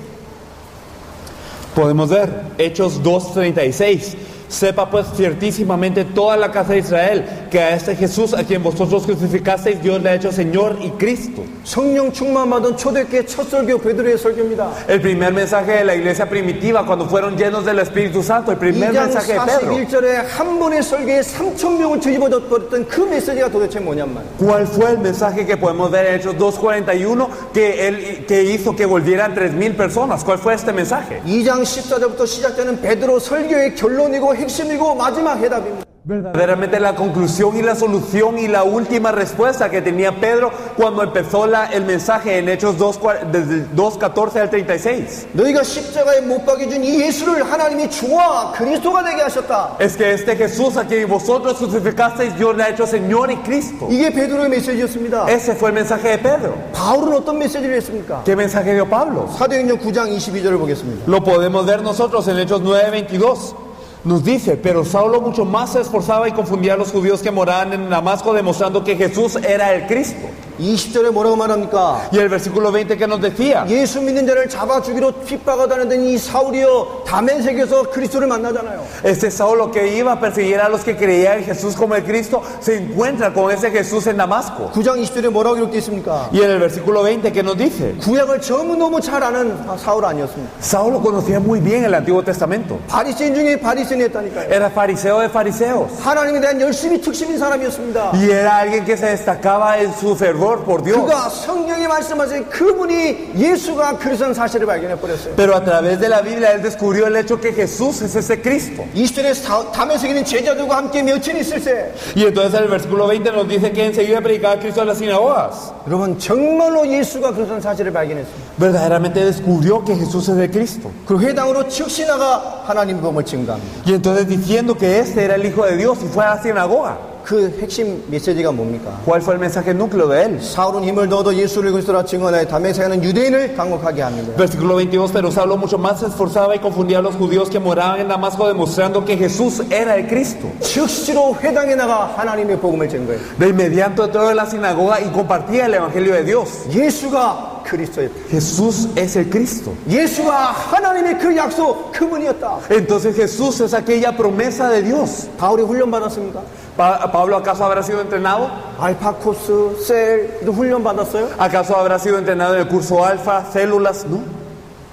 podemos ver Hechos 2:36. Sepa pues ciertísimamente toda la casa de Israel que a este Jesús a quien vosotros crucificasteis Dios le ha hecho Señor y Cristo. 성령 충만받은 초대교회 첫 설교 베드로의 설교입니다. El primer mensaje de la iglesia primitiva cuando fueron llenos del Espíritu Santo, el primer 2장 mensaje de Pedro. 41절에 한 번의 설교에 3,000명을 뒤집어졌던 그 메시지가 도대체 뭐냔 말이에요. ¿Cuál fue el mensaje que podemos ver en Hechos 2:41 que hizo que volvieran 3,000 personas? ¿Cuál fue este mensaje? 2장 14절부터 시작되는 베드로 설교의 결론이고 핵심이고 마지막 해답입니다. Verdaderamente la conclusión y la solución y la última respuesta que tenía Pedro cuando empezó el mensaje en Hechos 2:14 al 36. 너희가 십자가에 못 박여 준 이 예수를 하나님이 주와 그리스도가 되게 하셨다. Es que este Jesús a quien vosotros crucificasteis Dios le ha hecho Señor y Cristo. 이게 베드로의 메시지였습니다. Ese fue el mensaje de Pedro. 바울은 어떤 메시지를 했습니까? ¿Qué mensaje dio Pablo? 사도행전 9장 22절을 보겠습니다. Lo podemos ver nosotros en Hechos 9:22. nos dice, pero Saulo mucho más se esforzaba y confundía a los judíos que moraban en Damasco, demostrando que Jesús era el Cristo. 20절에 뭐라고 말합니까? Y el versículo 20 que nos decía, 예수 믿는 자를 잡아 죽이러 핍박하다는 이 사울이요 다메섹에서 그리스도를 만나잖아요. este Saulo que iba a perseguir a los que creían en Jesús como el Cristo, se encuentra con ese Jesús en Damasco. 9장 20절에 뭐라고 기록되어 있습니까? Y en el versículo 20 que nos dice, 구약을 너무 잘 아는 사울 아니었습니까? Saulo conocía muy bien el Antiguo Testamento. 바리새인 중에 바리새인이었다니까요. Era fariseo de fariseos. 하나님에 대한 열심히 특심인 사람이었습니다. Y era alguien que se destacaba en su fervor por Dios. 그가 성경에 말씀하신 그분이 예수가 그리스도라는 사실을 발견해 버렸어요. Pero a través de la Biblia él descubrió el hecho que Jesús es ese Cristo. 20절에 다메섹에 제자들과 함께 며칠 있을 때 Y entonces el versículo 20 nos dice que enseguida predicaba a Cristo en las sinagogas. 여러분 정말로 예수가 그리스도라는 사실을 발견했습니다. Verdaderamente descubrió que Jesús es el Cristo. 그 회당으로 즉시 나가 하나님 복음을 증거합니다. Y entonces diciendo que este era el Hijo de Dios y fue a la sinagoga. 그 핵심 메시지가 뭡니까? ¿Cuál fue el mensaje núcleo de él? 사울은 힘을 넣어도 예수를 그리스도라 증언하여 다메섹에는 유대인을 당혹하게 합니다. Versículo 22, pero Saulo mucho más se esforzaba y confundía a los judíos que moraban en Damasco, demostrando que Jesús era el Cristo. 즉시로 회당에 나가 하나님의 복음을 증거해요. De inmediato entró en la sinagoga y compartía el Evangelio de Dios. 예수가 그리스도였다. Jesús es el Cristo. 예수가 하나님의 그 약속 그분이었다. Entonces Jesús es aquella promesa de Dios. 바울이 훈련 받았습니까? ¿Pablo acaso habrá sido entrenado? 알파 코스, 셀 훈련 받았어요? ¿Acaso habrá sido entrenado en el curso alfa, células? No.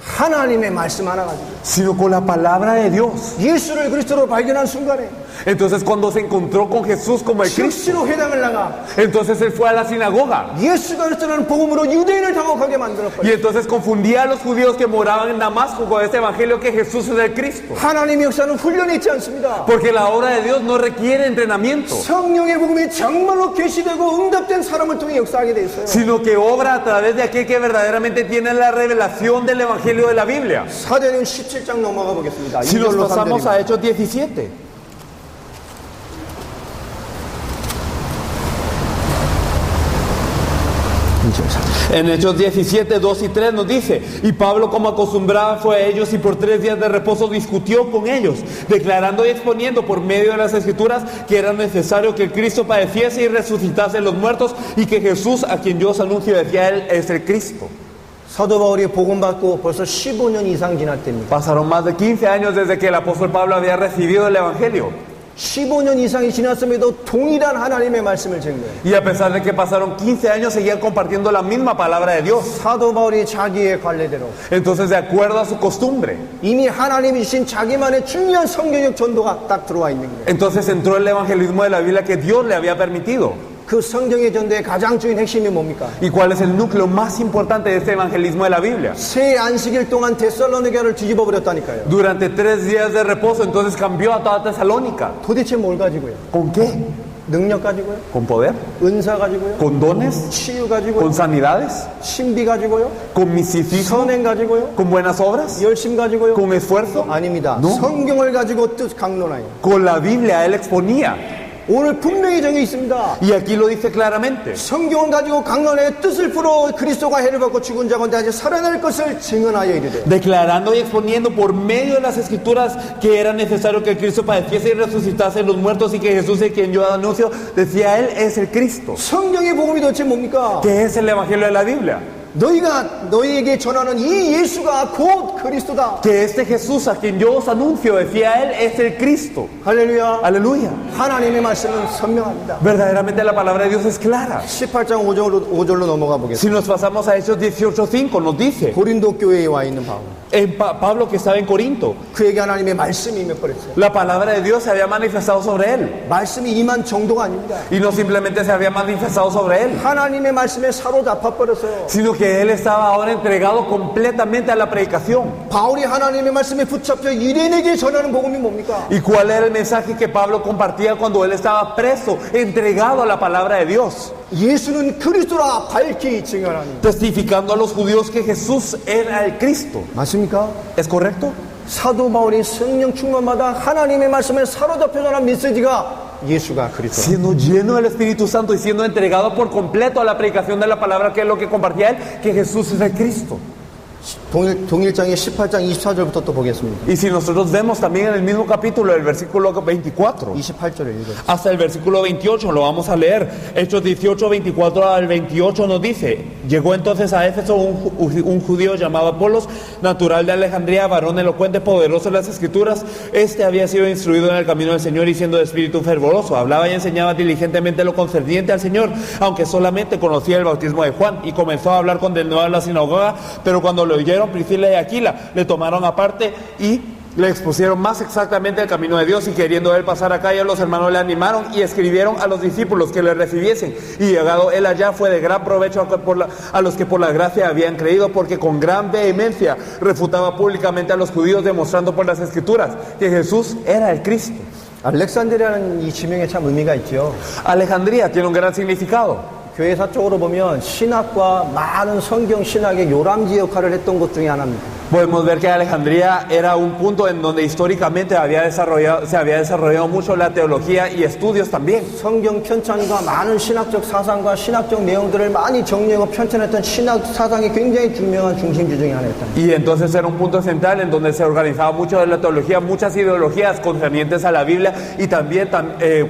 하나님의 말씀 하나 가지고 Sino con la palabra de Dios. 예수를 그리스도로 발견한 순간에 Entonces cuando se encontró con Jesús como el Cristo, 즉시로 회당을 나가 entonces él fue a la sinagoga. 예수가 그리스도라는 복음으로 유대인을 당혹하게 Y 만들었거든요. entonces confundía a los judíos que moraban en Damasco con este evangelio que Jesús es el Cristo. 하나님의 역사는 훈련이 있지 않습니다. Porque la obra de Dios no requiere entrenamiento, 성령의 복음이 정말로 계시되고 응답된 사람을 통해 역사하게 돼 있어요. sino que obra a través de aquel que verdaderamente tiene la revelación del evangelio de la Biblia. 사도행전 17장 넘어가 보겠습니다. Si nos 2절로 pasamos 3절입니다. a Hechos 17. En Hechos 17, 2 y 3 nos dice, y Pablo como acostumbraba fue a ellos y por 3 días de reposo discutió con ellos, declarando y exponiendo por medio de las Escrituras que era necesario que el Cristo padeciese y resucitase de los muertos y que Jesús, a quien yo os anuncio, decía él, es el Cristo. 사도 바울이 복음 받고 벌써 15년 이상 지날 때입니다. Pasaron más de 15 años desde que el apóstol Pablo había recibido el Evangelio. 15년 이상이 지났음에도 동일한 하나님의 말씀을 증거해요. Y a pesar de que pasaron 15 años, seguían compartiendo la misma palabra de Dios. 사도 바울이 자기의 관례대로 Entonces, de acuerdo a su costumbre, 이미 하나님이 주신 자기만의 중요한 성경적 전도가 딱 들어와 있는 거예요. entonces entró el evangelismo de la Biblia que Dios le había permitido. 그 성경의 전도의 가장 중요한 핵심이 뭡니까? ¿Y cuál es el núcleo más importante de este evangelismo de la Biblia? 새 안식일 동안 데살로니가를 뒤집어 버렸다니까요. Durante 3 días de reposo, entonces cambió a toda Tesalónica. 도대체 뭘 가지고요? ¿Con qué? 능력 가지고요? ¿Con poder? 은사 가지고요? ¿Con dones? 치유 가지고요? ¿Con sanidades? 신비 가지고요? ¿Con misticismo? 선행 가지고요? ¿Con buenas obras? 열심 가지고요? ¿Con esfuerzo? 아닙니다. No. 성경을 가지고 뜻 강론하여. Con la Biblia él exponía. 오늘 분명히 정해 있습니다. Y aquí lo dice claramente. 성경을 가지고 강론하여 뜻을 풀어 그리스도가 해를 받고 죽은 자 가운데 다시 살아날 것을 증언하여 이르되 Declarando y exponiendo por medio de las escrituras que era necesario que Cristo padeciese y resucitase de los muertos y que Jesús, de quien yo anuncio, decía él, es el Cristo. 성경의 복음이 도대체 뭡니까? ¿Qué es el Evangelio de la Biblia? 너희에게 전하는 이 예수가 곧 그리스도다. Que este Jesús, a quien yo os anuncio, decía él, es el Cristo. 할렐루야. Aleluya. 하나님의 말씀은 선명합니다. Verdaderamente la palabra de Dios es clara. 18장 5절로 넘어가 보겠습니다. Si nos pasamos a Hechos 18:5 nos dice, 고린도 교회에 와 있는 바울. Pablo que estaba en Corinto, 그에게 하나님의 말씀이 임해버렸어요. la palabra de Dios se había manifestado sobre él. 말씀이 임한 정도가 아닙니다. Y no simplemente se había manifestado sobre él, 하나님의 말씀에 사로잡아 버렸어요. sino que él estaba ahora entregado completamente a la predicación. 바울이 하나님의 말씀에 붙잡혀 유대인에게 전하는 복음이 뭡니까? ¿Y cuál era el mensaje que Pablo compartía cuando él estaba preso, entregado a la palabra de Dios? 예수는 그리스도라 밝히 증언하니. Testificando a los judíos que Jesús era el Cristo. 맞습니까? ¿Es correcto? 사도 바울이 성령 충만마다 하나님의 말씀에 사로잡혀 전한 메시지가 예수가 그리스도. Siendo lleno del Espíritu Santo y siendo entregado por completo a la predicación de la palabra, que es lo que compartía él, que Jesús es el Cristo. 동일장의 18장 24절부터 또 보겠습니다. Y si nosotros vemos también en el mismo capítulo, el versículo 24, 28절을 읽어요. hasta el versículo 28, lo vamos a leer. Hechos 18, 24 al 28 nos dice: llegó entonces a Éfeso un judío llamado Apolos, natural de Alejandría, varón elocuente, poderoso en las escrituras. Este había sido instruido en el camino del Señor y siendo de espíritu fervoroso, hablaba y enseñaba diligentemente lo concerniente al Señor, aunque solamente conocía el bautismo de Juan, y comenzó a hablar con denuedo en la sinagoga. Pero cuando lo oyeron Priscila y Aquila, le tomaron aparte y le expusieron más exactamente el camino de Dios, y queriendo él pasar a calle, los hermanos le animaron y escribieron a los discípulos que le recibiesen. Y llegado él allá, fue de gran provecho a los que por la gracia habían creído, porque con gran vehemencia refutaba públicamente a los judíos, demostrando por las escrituras que Jesús era el Cristo. 알렉산드리아는 이 지명에 참 의미가 있죠. Alejandría tiene un gran significado. 교회사 쪽으로 보면 신학과 많은 성경 신학의 요람지 역할을 했던 곳 중에 하나입니다. Podemos ver que Alejandría era un punto en donde históricamente se había desarrollado mucho la teología y estudios también. 성경 편찬과 많은 신학적 사상과 신학적 내용들을 많이 정리하고 편찬했던 신학 사상이 굉장히 중요한 중심지 중에 하나였다. Y entonces era un punto central en donde se organizaba mucho de la teología, muchas ideologías concernientes a la Biblia, y también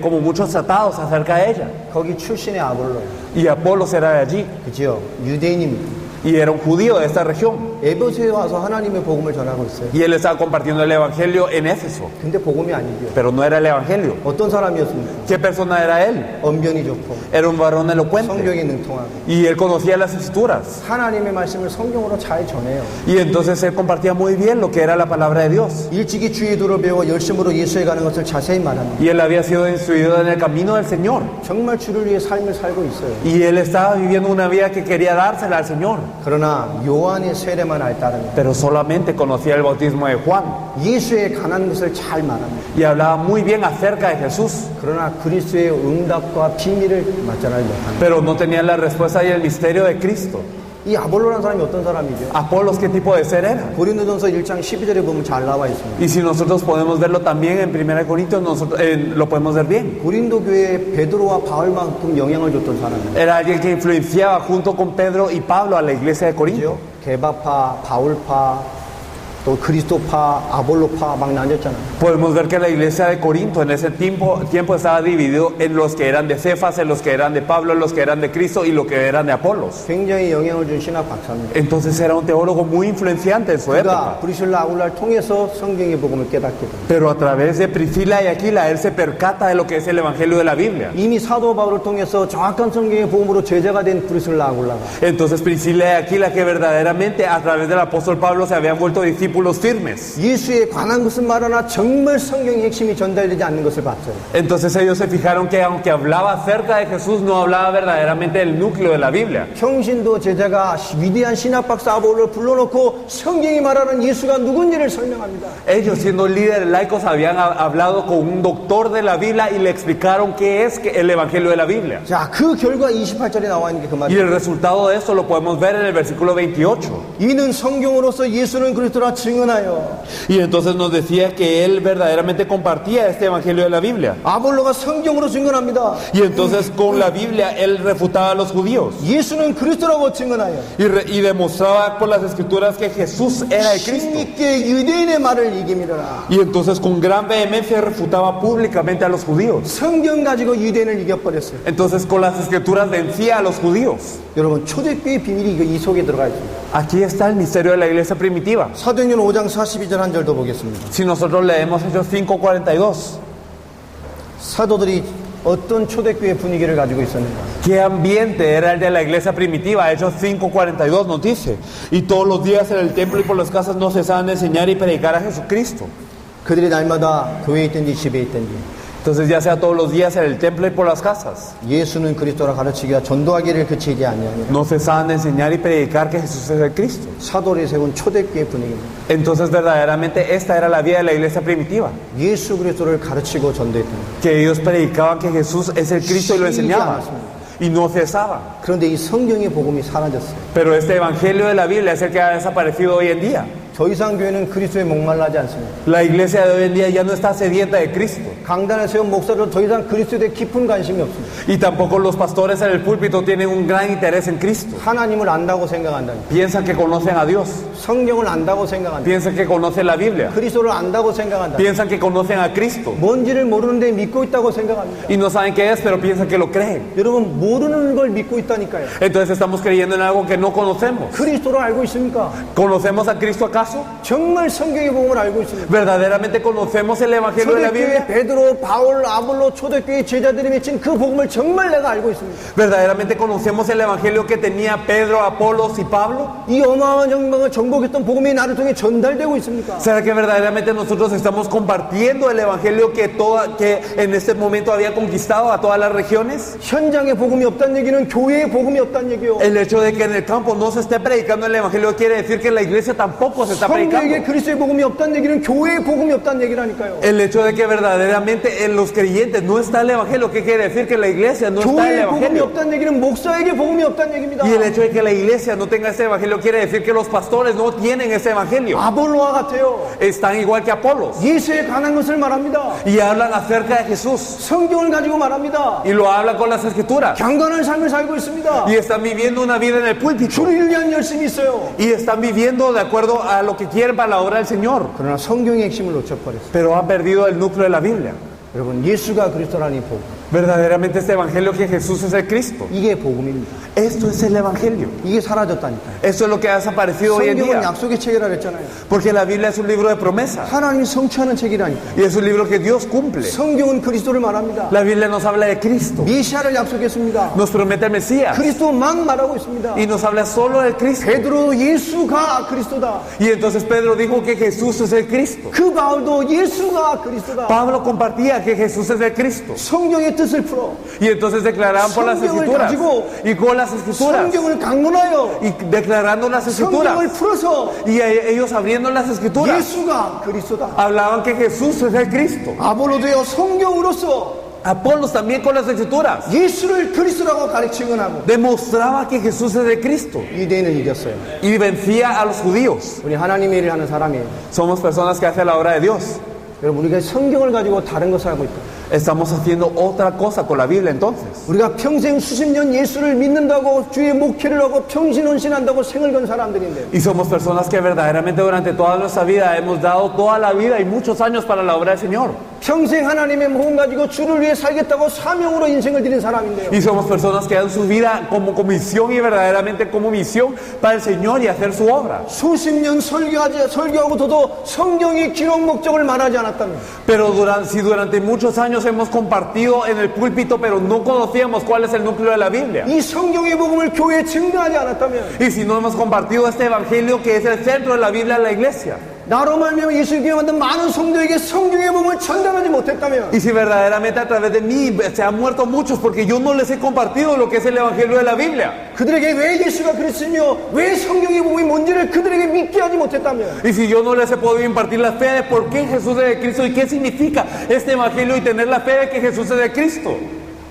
como muchos tratados acerca de ella. 거기 출신의 아볼로. Y Apolos era de allí. 그죠? 유대인입니다. Y era un judío de esta región. 에베소에 와서 하나님의 복음을 전하고 있어요. Y él estaba compartiendo el evangelio en Éfeso. 근데 복음이 아니죠. Pero no era el evangelio. 어떤 사람이었습니까? ¿Qué persona era él? 언변이 좋고 Era un varón elocuente. 성경에 능통하고 Y él conocía las escrituras. 하나님의 말씀을 성경으로 잘 전해요. Y entonces él compartía muy bien lo que era la palabra de Dios. 일찍이 주의 도를 배워 열심으로 예수에 가는 것을 자세히 말합니다. Y él había sido instruido en el camino del Señor. 정말 주를 위해 삶을 살고 있어요. Y él estaba viviendo una vida que quería dársela al Señor. 그러나 요한의 세례만 알다는 Pero solamente conocía el bautismo de Juan. 예수에 관한 것을 잘 말합니다. Y hablaba muy bien acerca de Jesús. 그러나 그리스도의 응답과 비밀을 맞잖아요. Pero no tenía la respuesta y el misterio de Cristo. 이 아볼로라는 사람이 어떤 사람이죠? Apolos, ¿qué tipo de ser era? 고린도전서 1장 12절에 보면 잘 나와 있습니다. Y si nosotros podemos verlo también en 1 Corintios, lo podemos ver bien. 고린도 교회에 베드로와 바울만큼 영향을 줬던 사람이에요. Era alguien que influenciaba junto con Pedro y Pablo a la iglesia de Corinto. 게바파, 바울파, 또 그리스도파, 아볼로파 막 나뉘었잖아요. Podemos ver que la iglesia de Corinto en ese tiempo estaba dividido en los que eran de Cefas, en los que eran de Pablo, en los que eran de Cristo y los que eran de Apolos. 굉장히 영향을 준 신학 박사입니다. Entonces era un teólogo muy influenciante en su 그가 época. 브리실라 아굴라를 통해서 성경의 복음을 깨닫게 됩니다. Pero a través de Priscila y Aquila, él se percata de lo que es el evangelio de la Biblia. 이미 사도 바울을 통해서 정확한 성경의 복음으로 제자가 된 브리실라 아굴라가 Entonces Priscila y Aquila, que verdaderamente a través del apóstol Pablo se habían vuelto discípulos firmes. 예수에 관한 것은 말하나 정말 성경의 핵심이 전달되지 않는 것을 봤어요. Entonces ellos se fijaron que aunque hablaba acerca de Jesús, no hablaba verdaderamente del núcleo de la Biblia. 평신도 제자가 위대한 신학 박사 아볼로를 불러놓고 성경이 말하는 예수가 누군지를 설명합니다. Ellos, siendo líderes laicos, habían hablado con un doctor de la Biblia y le explicaron qué es el evangelio de la Biblia. 자, 그 결과 28절에 나와 있는 게 그 Y 말이에요. el resultado de esto lo podemos ver en el versículo 28. 이는 성경으로서 예수는 그리스도라 증언하여 Y entonces nos decía que él verdaderamente compartía este evangelio de la Biblia. 아볼로가 성경으로 증언합니다. Y entonces con la Biblia él refutaba a los judíos. 예수는 그리스도라고 증언하여 Y demostraba por las escrituras que Jesús era el Cristo. 신있게 유대인의 말을 이깁니다. Y entonces con gran vehemencia refutaba públicamente a los judíos. 성경 가지고 유대인을 이겨버렸어요. Entonces con las escrituras vencía a los judíos. 여러분 초대교회 비밀이 이 속에 들어가 있습니다. Aquí está el misterio de la iglesia primitiva. 사도행전 5장 42절 한 절 더 보겠습니다. Si nosotros leemos Hechos 5:42, 사도들이 어떤 초대교회 분위기를 가지고 있었는가? ¿qué ambiente era el de la iglesia primitiva? Hechos 5:42 nos dice: y todos los días en el templo y por las casas no cesaban de enseñar y predicar a Jesucristo. 그들이 날마다 교회에 있든지 집에 있든지 Entonces, ya sea todos los días en el templo y por las casas, 예수는 그리스도라 가르치기와 전도하기를 그치지 아니하니라. no cesaban de enseñar y predicar que Jesús es el Cristo. 사도들이 세운 초대교회 분위기입니다. Entonces, verdaderamente, esta era la vida de la iglesia primitiva. 예수 그리스도를 가르치고 전도했던 Que ellos predicaban que Jesús es el Cristo y lo enseñaban. Y no cesaban. 그런데 이 성경의 복음이 사라졌어요. Pero este evangelio de la Biblia es el que ha desaparecido hoy en día. 더 이상 교회는 그리스도에 목말라하지 않습니다. La iglesia de hoy en día ya no está sedienta de Cristo. 강단에 세운 목사도 더 이상 그리스도에 대해 깊은 관심이 없습니다. Y tampoco los pastores en el púlpito tienen un gran interés en Cristo. 하나님을 안다고 생각한다니. Piensan que conocen a Dios. 성경을 안다고 생각한다. Piensan que conocen la Biblia. 그리스도를 안다고 생각한다. Piensan que conocen a Cristo. 뭔지를 모르는데 믿고 있다고 생각합니다. Y no saben qué es, pero piensan que lo creen. 여러분 모르는 걸 믿고 있다니까요. Entonces estamos creyendo en algo que no conocemos. 그리스도를 알고 있습니까? ¿Conocemos a Cristo acaso? 정말 성경의 복음을 알고 있습니다. ¿Verdaderamente conocemos el Evangelio de la 초대교회 Biblia? 베드로, 바울, 아볼로 초대교회 제자들이 맺힌 그 복음을 정말 내가 알고 있습니다. ¿Verdaderamente conocemos el Evangelio que tenía Pedro, Apolos y Pablo? 이 어마어마한 영광을 정복했던 복음이 나를 통해 전달되고 있습니까? ¿Será que verdaderamente nosotros estamos compartiendo el Evangelio que en este momento había conquistado a todas las regiones? 현장에 복음이 없다는 얘기는 교회에 복음이 없다는 얘기요. El hecho de que en el campo no se esté predicando el Evangelio quiere decir que en la iglesia tampoco se está 성도에게 predicando. 그리스도의 복음이 없다는 얘기는 교회에 복음이 없다는 얘기라니까요. El hecho de que verdaderamente en los creyentes no está el Evangelio, ¿qué quiere decir? Que en la iglesia no está el 교회에 복음이 Evangelio. 없다는 얘기는 목사에게 복음이 없다는 얘기입니다. Y el hecho de que la iglesia no tenga ese Evangelio quiere decir que los pastores no tienen ese Evangelio. 아볼로와 같아요. Están igual que Apolos. 예수에 관한 것을 말합니다. Y hablan acerca de Jesús. 성경을 가지고 말합니다. Y lo hablan con las escrituras. 경건한 삶을 살고 있습니다. Y están viviendo una vida en el púlpito. 주를 위한 열심이 있어요. Y están viviendo de acuerdo a lo que quieren para la obra del Señor. 그러나 성경의 핵심을 놓쳐버렸어요. Pero han perdido el núcleo de la Biblia. 여러분 예수가 그리스도라는 이 복음. Verdaderamente este Evangelio que Jesús es el Cristo. 이게 복음입니다. Esto es el Evangelio. 이게 사라졌다니까요. Esto es lo que ha desaparecido hoy en 성경은 día. 약속의 책이라 그랬잖아요. Porque la Biblia es un libro de promesa. 하나님이 성취하는 책이라니까요. Y es un libro que Dios cumple. 성경은 그리스도를 말합니다. La Biblia nos habla de Cristo. 메시아를 약속했습니다. Nos promete el Mesías. 그리스도만 말하고 있습니다. Y nos habla solo del Cristo. 베드로 예수가 그리스도다. Y entonces Pedro dijo que Jesús es el Cristo. 그 바울도 예수가 그리스도다. Pablo compartía que Jesús es el Cristo. 성경의 뜻을 풀어. Y entonces declaraban por las 성경을 escrituras. 가지고 Y con las escrituras. 성경을 강론하여 Y declarando las escrituras. 성경을 풀어서 Y ellos abriendo las escrituras. 예수가 그리스도다. Hablaban que Jesús es el Cristo. 아볼로도요 성경으로서 Apolos también con las escrituras. 예수를 그리스도라고 가르치곤 하고 Demostraba que Jesús es el Cristo. 유대인을 이겼어요. Y vencía a los judíos. 우리 하나님의 일을 하는 사람이에요. Somos personas que hacen la obra de Dios. 여러분 우리가 성경을 가지고 다른 것을 하고 있다. Estamos haciendo otra cosa con la Biblia entonces. 우리가 평생 수십 년 예수를 믿는다고 주의 목회를 하고 평신헌신한다고 생을 건 사람들인데 Y somos personas que verdaderamente durante toda nuestra vida hemos dado toda la vida y muchos años para la obra del Señor. 평생 하나님의 복음 가지고 주를 위해 살겠다고 사명으로 인생을 드린 사람인데요. Y somos personas que dan su vida como comisión y verdaderamente como misión para el Señor y hacer su obra. 수십 년 설교하고도 성경의 기록 목적을 말하지 않았다면 Pero si durante muchos años hemos compartido en el púlpito, pero no conocíamos cuál es el núcleo de la Biblia. 이 성경의 복음을 교회에 증거하지 않았다면 Y si no hemos compartido este evangelio que es el centro de la Biblia en la iglesia. 나로 말미암아 예수를 교회 만든 많은 성도에게 성경의 복음을 전달하지 못했다면 Y si verdaderamente a través de mí se han muerto muchos porque yo no les he compartido lo que es el evangelio de la Biblia. 그들에게 왜 예수가 그리스도며 왜 성경의 복음이 뭔지를 그들에게 믿게 하지 못했다면 Y si yo no les he podido impartir la fe de por qué Jesús es el Cristo y qué significa este evangelio y tener la fe de que Jesús es el Cristo.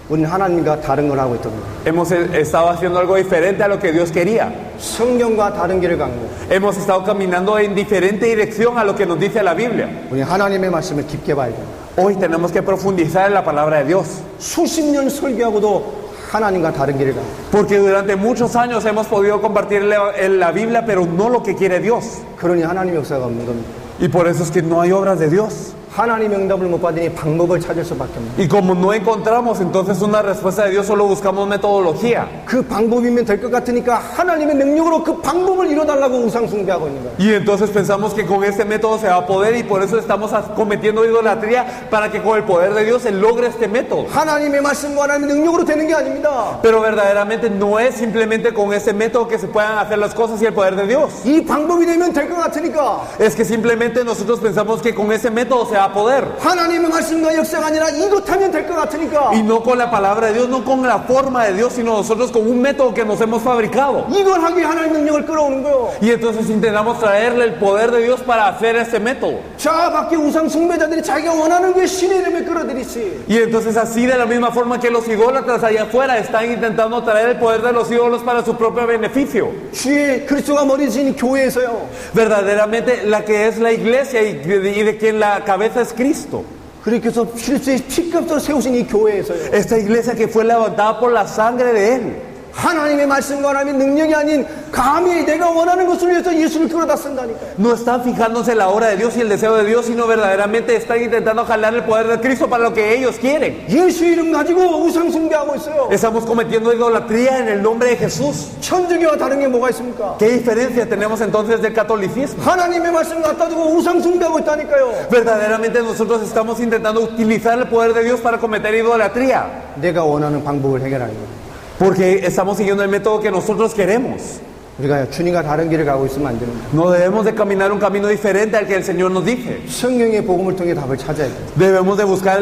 우리는 하나님과 다른 걸 하고 있던 거예요. Hemos estado haciendo algo diferente a lo que Dios quería. 성경과 다른 길을 간 거예요. Hemos estado caminando en diferente dirección a lo que nos dice la Biblia. 우리 하나님의 말씀을 깊게 봐야 돼요. Hoy tenemos que profundizar en la palabra de Dios. 수십 년 설교하고도 하나님과 다른 길을 가. Porque durante muchos años hemos podido compartir la Biblia, pero no lo que quiere Dios. 그러니 하나님의 역사가 없는 겁니다. Y por eso es que no hay obras de Dios. 하나님의 응답을 못 받으니 방법을 찾을 수밖에 없는. Y como no encontramos entonces una respuesta de Dios, solo buscamos metodología. 그 방법이면 될 것 같으니까 하나님의 능력으로 그 방법을 이뤄달라고 우상 숭배하고 있는 거예요. Y entonces pensamos que con este método se va a poder y por eso estamos cometiendo idolatría para que con el poder de Dios se logre este método. 하나님의 말씀과 하나님의 능력으로 되는 게 아닙니다. Pero verdaderamente no es simplemente con este método que se puedan hacer las cosas y el poder de Dios. 이 방법이 되면 될 것 같으니까 Es que simplemente nosotros pensamos que con ese método se va da poder. 하나님의 말씀과 역사가 아니라 이것 하면 될 것 같으니까 Y no con la palabra de Dios, no con la forma de Dios, sino nosotros con un método que nos hemos fabricado. 이걸 하기 위해 하나님 능력을 끌어오는 거예요. Y entonces intentamos traerle el poder de Dios para hacer ese método. 자 밖에 우상 숭배자들이 자기가 원하는 게 신의 이름을 끌어들이지. Y entonces así de la misma forma que los idólatras allá afuera están intentando traer el poder de los ídolos para su propio beneficio. 주의 그리스도가 머리신 교회에서요. Verdaderamente la que es la iglesia y de quien la cabeza es Cristo. 그렇게 해서 필수의 피값으로 세우신 이 교회에서요. Esta iglesia que fue levantada por la sangre de Él. 하나님의 말씀과 하나님의 능력이 아닌 감히 내가 원하는 것을 위해서 예수를 끌어다 쓴다니까요. No están fijándose en la obra de Dios y el deseo de Dios, sino verdaderamente están intentando jalar el poder de Cristo para lo que ellos quieren. 예수 이름 가지고 우상 숭배하고 있어요. Estamos cometiendo idolatría en el nombre de Jesús. 천주교와 다른 게 뭐가 있습니까? ¿Qué diferencia tenemos entonces del catolicismo? 하나님의 말씀 갖다 두고 우상 숭배하고 있다니까요. Verdaderamente nosotros estamos intentando utilizar el poder de Dios para cometer idolatría. 내가 원하는 방법을 해결하는 거예요. Porque estamos siguiendo el método que nosotros queremos. 우리가 주님과 다른 길을 가고 있으면 안 됩니다. No debemos de caminar un camino diferente al que el Señor nos dice. 성경의 복음을 통해 답을 찾아야 돼요. Debemos de buscar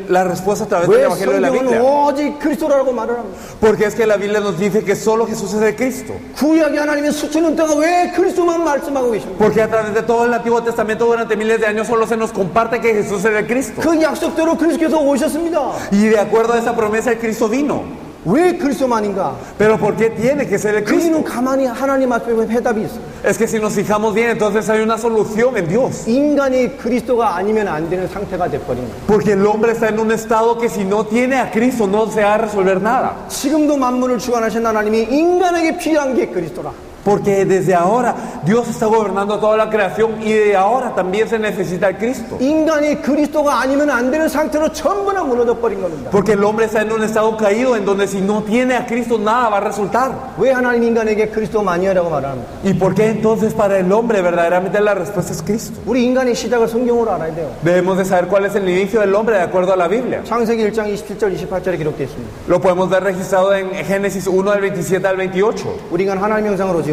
la respuesta a través del 왜 Evangelio de la 성경은 Biblia. 오직 그리스도라고 말을 합니다. Porque es que la Biblia nos dice que solo Jesús es el Cristo. 구약의 하나님의 수천년 동안 왜 그리스도만 말씀하고 계십니까? Porque a través de todo el Antiguo Testamento durante miles de años solo se nos comparte que Jesús es el Cristo. 그 약속대로 그리스도께서 오셨습니다. Y de acuerdo a esa promesa el Cristo vino. 왜 그리스도만인가? Pero ¿por qué tiene que ser el Cristo? 그이는 가만히 하나님 앞에 보면 해답이 있어요. Es que si nos fijamos bien, entonces hay una solución en Dios. 인간이 그리스도가 아니면 안 되는 상태가 돼버린 거예요. Porque el hombre está en un estado que si no tiene a Cristo no se va a resolver nada. 지금도 만물을 주관하신 하나님이 인간에게 필요한 게 그리스도라. Porque desde ahora Dios está gobernando toda la creación y de ahora también se necesita el Cristo. 인간이 그리스도가 아니면 안 되는 상태로 전부 다 무너져 버린 겁니다. Porque el hombre está en un estado caído en donde si no tiene a Cristo nada va a resultar. 왜 하나님 인간에게 그리스도만이라고 말합니까? ¿Y por qué entonces para el hombre verdaderamente la respuesta es Cristo? 우리 인간의 시작을 성경으로 알아야 돼요. Debemos de saber cuál es el inicio del hombre de acuerdo a la Biblia. 창세기 1장 27절 28절에 기록되어 있습니다. Lo podemos ver registrado en Génesis 1 del 27 al 28. 우리 인간 하나님 형상으로 지음받았어요.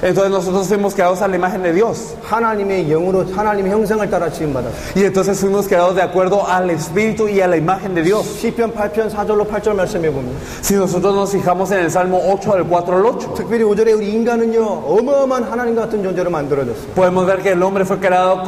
Entonces nosotros fuimos creados a la imagen de Dios. 하나님의 영으로 하나님의 형상을 따라 지음받았어요. Y entonces fuimos creados de acuerdo al Espíritu y a la imagen de Dios. 시편 8편 4절로 8절 말씀해 보면 Si nosotros nos fijamos en el Salmo 8 del 4 al 8, 특별히 5절에 우리 인간은요 어마어마한 하나님 같은 존재로 만들어졌어요. podemos ver que el hombre fue creado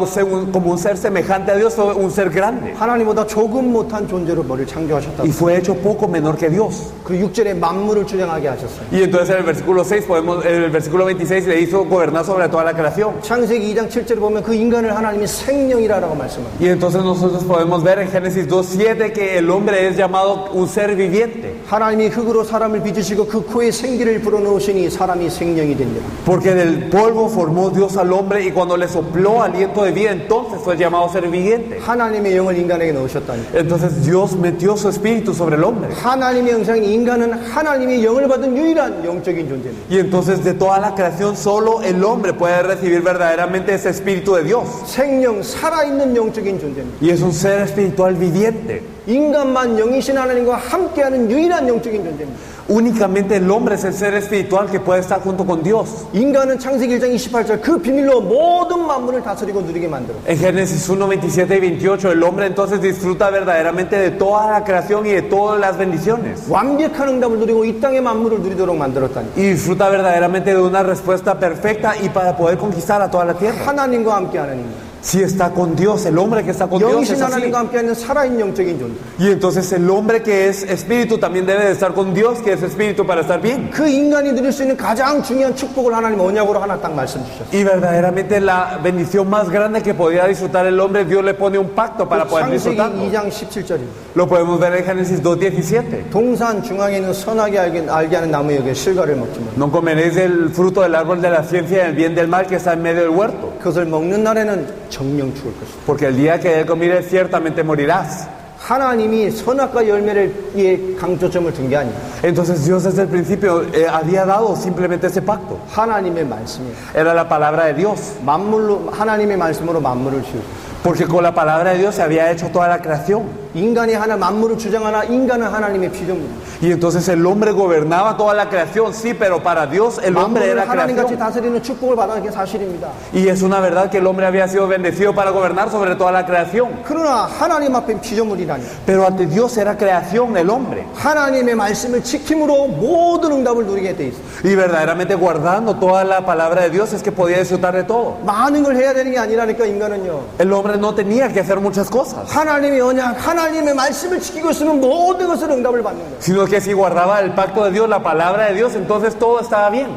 como un ser semejante a Dios, fue un ser grande. 하나님보다 조금 못한 존재로 머리를 창조하셨다. Y fue hecho poco menor que Dios. 그리고 6절에 만물을 주장하게 하셨어요. Y entonces en el versículo 6 el versículo 26 le hizo gobernar sobre toda la creación. 창세기 2장 7절에 보면 그 인간을 하나님이 생명이라고 말씀합니다. Y entonces nosotros podemos ver en Génesis 2:7 que el hombre es llamado un ser viviente. 하나님이 흙으로 사람을 빚으시고 그 코에 생기를 불어넣으시니 사람이 생명이 되니라. Porque del polvo formó Dios al hombre y cuando le sopló aliento de vida entonces fue llamado ser viviente. 하나님의 영을 인간에게 넣으셨다니. Entonces Dios metió su espíritu sobre el hombre. 하나님의 형상인 인간은 하나님의 영을 받은 유일한 영적인 존재입니다. Y entonces de toda la creación solo el hombre puede recibir verdaderamente ese espíritu de Dios. 생명, 살아있는 영적인 존재입니다. Y es un ser espiritual viviente. 인간만 영이신 하나님과 함께하는 유일한 영적인 존재입니다. Únicamente el hombre es el ser espiritual que puede estar junto con Dios. 인간은 창세기 1장 28절 그 비밀로 모든 만물을 다스리고 누리게 만들어. En Génesis 1, 27 y 28 el hombre entonces disfruta verdaderamente de toda la creación y de todas las bendiciones. 완벽한 응답을 누리고 이 땅의 만물을 누리도록 만들었다니. Y disfruta verdaderamente de una respuesta perfecta y para poder conquistar a toda la tierra. 하나님과 함께하는 인간. Si está con Dios, el hombre que está con Dios es 영이신 así. 하나님과 함께하는 살아있는 영적인 존재. Y entonces el hombre que es espíritu también debe de estar con Dios, que es espíritu, para estar bien. 그 인간이 누릴 수 있는 가장 중요한 축복을 하나님 언약으로 하나 딱 말씀 주셨어요. Y verdaderamente la bendición más grande que podía disfrutar el hombre, Dios le pone un pacto para poder 창세기 disfrutarlo. 2장 17절입니다. Lo podemos ver en Génesis 2:17. 동산 중앙에 있는 선하게 알게 하는 나무에게 실과를 먹지 마. No comeréis del fruto del árbol de la ciencia y del bien del mal que está en medio del huerto, 그것을 먹는 날에는 정령 죽을 것이다. porque el día que de él comieres ciertamente morirás. 하나님이 선악과 열매를 의 강조점을 둔 게 아니에요. Entonces Dios desde el principio había dado simplemente ese pacto. 하나님의 말씀이 Era la palabra de Dios. 만물로 하나님의 말씀으로 만물을 지으셨어요. Porque con la palabra de Dios se había hecho toda la creación. 인간이 하나 만물을 주장하나 인간은 하나님의 피조물입니다. Y entonces el hombre gobernaba toda la creación, sí, pero para Dios el hombre era 만물을 하나님같이 creación. 다스리는 축복을 받았는 게 사실입니다. Y es una verdad que el hombre había sido bendecido para gobernar sobre toda la creación. 그러나 하나님 앞에 피조물이라니 Pero ante Dios era creación el hombre. 하나님의 말씀을 지킴으로 모든 응답을 누리게 돼 있어요. Y verdaderamente guardando toda la palabra de Dios es que podía disfrutar de todo. 많은 걸 해야 되는 게 아니라니까 인간은요. El hombre no tenía que hacer muchas cosas, 하나님의 언약, 하나님의 말씀을 지키고 있으면 모든 것을 응답을 받는 거예요. sino que si guardaba el pacto de Dios, la palabra de Dios, entonces todo estaba bien.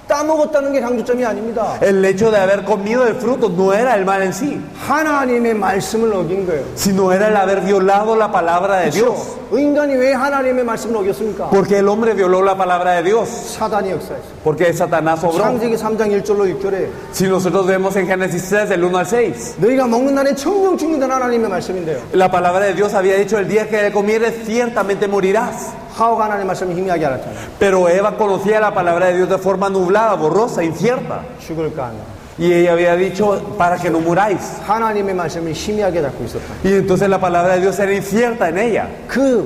따먹었다는 게 강조점이 아닙니다. El hecho de haber comido el fruto no era el mal en sí, 하나님의 말씀을 어긴 거예요. sino era el haber violado la palabra de Dios. 그렇죠? 인간이 왜 하나님의 말씀을 어겼습니까? Porque el hombre violó la palabra de Dios, 사단이 역사했어요. porque Satanás obró. 창세기 3장 1절로 6절에 Si nosotros vemos en Génesis 3 del 1 al 6, 너희가 먹는 날에 청명 죽는다는 하나님의 말씀인데요. la palabra de Dios había dicho: el día que comieres ciertamente morirás. 하와가 하나님의 말씀을 희미하게 알았잖아요. Pero Eva conocía la palabra de Dios de forma nublada, borrosa, incierta. 죽을까 하냐. Y ella había dicho: para que no muráis. 하나님의 말씀을 희미하게 잡고 있었다. Y entonces la palabra de Dios era incierta en ella. 그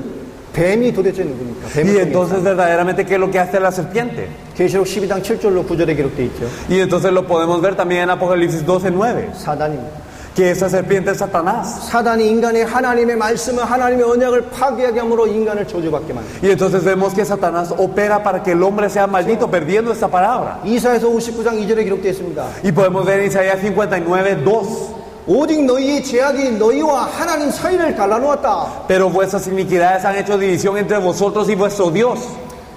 뱀이 도대체 누굽니까? Y 뱀은 entonces verdaderamente, ¿qué es lo que hace la serpiente? 계시록 12장 7절로 9절에 기록되어 있죠. Y entonces lo podemos ver también en Apocalipsis 12:9, 사단입니다. que esa serpiente es Satanás. 사단이 인간의 하나님의 말씀을 하나님의 언약을 파괴하게 함으로 인간을 저주받게 만듭니다. Y entonces vemos que Satanás opera para que el hombre sea maldito, perdiendo esta palabra. 이사야서 59장 2절에 기록되어 있습니다. Y podemos ver en Isaías 59:2, 오직 너희의 죄악이 너희와 하나님 사이를 갈라놓았다. pero vuestras iniquidades han hecho división entre vosotros y vuestro Dios.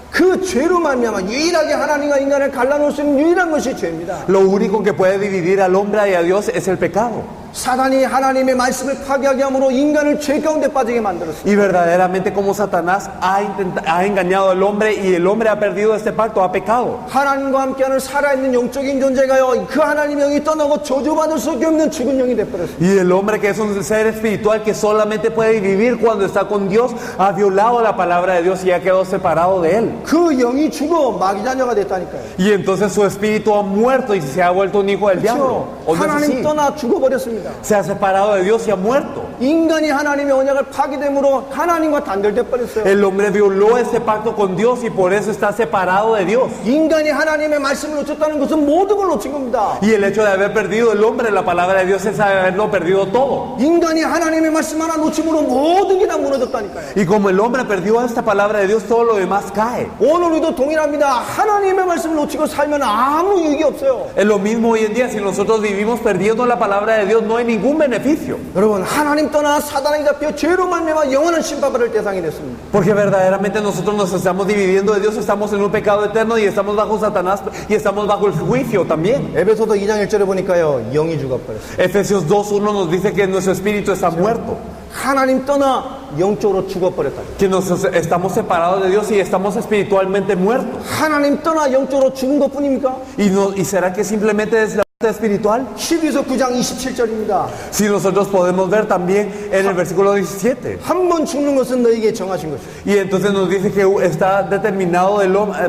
그 죄로 말미암아 유일하게 하나님과 인간을 갈라놓을 수 있는 유일한 것이 죄입니다. Lo único que puede dividir al hombre y a Dios es el pecado. 사단이 하나님의 말씀을 파괴하게 함으로 인간을 죄 가운데 빠지게 만들었습니다. Y verdaderamente como Satanás ha engañado al hombre y el hombre ha perdido este pacto, ha pecado. 하나님과 함께하는 살아있는 영적인 존재가요, 그 하나님의 영이 떠나고 저주받을 수밖에 없는 죽은 영이 되어버렸습니다. Y el hombre, que es un ser espiritual que solamente puede vivir cuando está con Dios, ha violado la palabra de Dios y ha quedado separado de él. 그 영이 죽어 마귀 자녀가 됐다니까요. Y entonces su espíritu ha muerto y se ha vuelto un hijo del diablo. ¿O no es 하나님 así? 떠나 죽어버렸습니다. Se ha separado de Dios y ha muerto. 인간이 하나님의 언약을 파기됨으로 하나님과 단절돼 버렸어요. El hombre violó ese pacto con Dios y por eso está separado de Dios. 인간이 하나님의 말씀을 놓쳤다는 것은 모든 걸 놓친 겁니다. Y el hecho de haber perdido el hombre la palabra de Dios es haberlo perdido todo. 인간이 하나님의 말씀 하나 놓침으로 모든 게 다 무너졌다니까요. Y como el hombre perdió esta palabra de Dios, todo lo demás cae. 오늘 우리도 동일합니다. 하나님의 말씀을 놓치고 살면 아무 유익이 없어요. Es lo mismo hoy en día. Si nosotros vivimos perdiendo la palabra de Dios, no hay ningún beneficio. 여러분, 하나님 떠나 사단에게 잡혀 죄로 말미암아 영원한 심판받을 대상이 됐습니다. Porque verdaderamente nosotros nos estamos dividiendo de Dios, estamos en un pecado eterno y estamos bajo Satanás y estamos bajo el juicio también. 에베소서 2장 1절에 보니까요, 영이 죽어버렸어요. Efesios 2:1 nos dice que nuestro espíritu está muerto, 하나님 떠나 영적으로 죽어버렸다. que nos estamos separados de Dios y estamos espiritualmente muertos. 하나님 떠나 영적으로 죽은 것뿐입니까? ¿Y será que simplemente es la muerte espiritual? 12서 9장 27절입니다. Si nosotros podemos ver también en el versículo 17. 한 번 죽는 것은 너에게 정하신 것이다. Y entonces nos dice que está determinado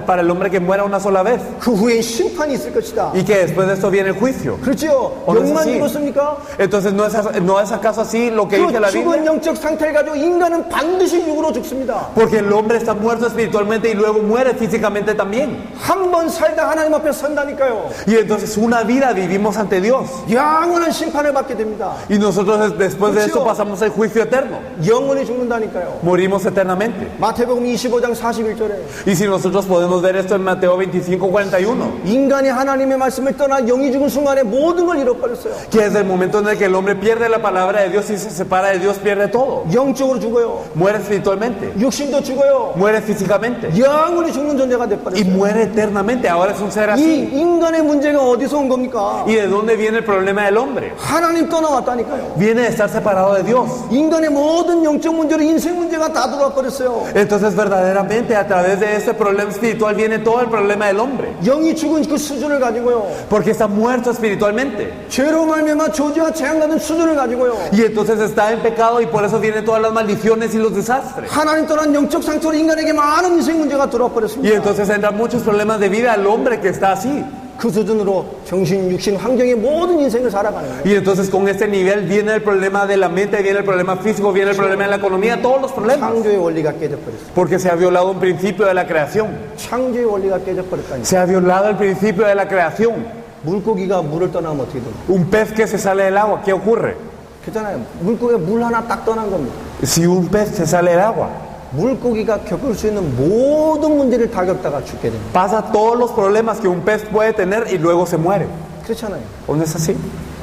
para el hombre que muera una sola vez. 그 후엔 심판이 있을 것이다. Y que después de esto viene el juicio. 그렇죠? ¿O no es 영만 así? 죽었습니까? Entonces, ¿no es acaso así lo que dice 그 la 죽은 Biblia? 영적 상태를 가지고 인간은 반드시 육으로 죽습니다. Porque el hombre está muerto espiritualmente y luego muere físicamente también. 한 번 살다 하나님 앞에 선다니까요. Y entonces una vida vivimos ante Dios. 영원한 심판을 받게 됩니다. Y nosotros después de esto 그렇죠. pasamos el juicio eterno. 영원히 죽는다니까요. Morimos eternamente. 마태복음 25장 41절에 Y si nosotros podemos ver esto en Mateo 25:41, 인간이 하나님의 말씀을 떠나 영이 죽은 순간에 모든 걸 잃어버렸어요. que desde el momento en el que el hombre pierde la palabra de Dios y se separa de Dios, pierde todo. 영적으로 죽어요. Muere espiritualmente, 육신도 죽어요. muere físicamente 영원히 죽는 존재가 y 돼버렸어요. muere eternamente. Ahora es un ser 이 así. 인간의 문제가 어디서 온 겁니까? 옵니까? ¿Y de dónde viene el problema del hombre? 하나님 떠나왔다니까요. Viene de estar separado de Dios. 인간의 모든 영적 문제로 인생 문제가 다 들어와 버렸어요. Entonces verdaderamente a través de este problema espiritual viene todo el problema del hombre. 영이 죽은 그 수준을 가지고요. Porque está muerto espiritualmente. 죄로 말미암아 저주와 재앙받은 수준을 가지고요. Y entonces está en pecado y por eso vienen todas las maldiciones y los desastres. 하나님 떠난 영적 상처로 인간에게 많은 인생 문제가 들어와 Y 버렸습니다. entonces entran muchos problemas de vida al hombre que está así. 그 수준으로 정신, 육신, 환경의 모든 인생을 살아가는 거예요. Y entonces con este nivel viene el problema de la mente, viene el problema físico, viene el problema de la economía, todos los problemas. 창조의 원리가 깨져버렸어요. Porque se ha violado un principio de la creación. 창조의 원리가 깨져버렸다니. Se ha violado el principio de la creación. 물고기가 물을 떠나면 어떻게 됩니까? Un pez que se sale del agua, ¿qué ocurre? 그렇잖아요. 물고기가 물 하나 딱 떠난 겁니다. Si un pez se sale del agua, 물고기가 겪을 수 있는 모든 문제를 다 겪다가 죽게 됩니다. pasa todos los problemas que un pez puede tener y luego se muere. 그렇잖아요. ¿O no es así?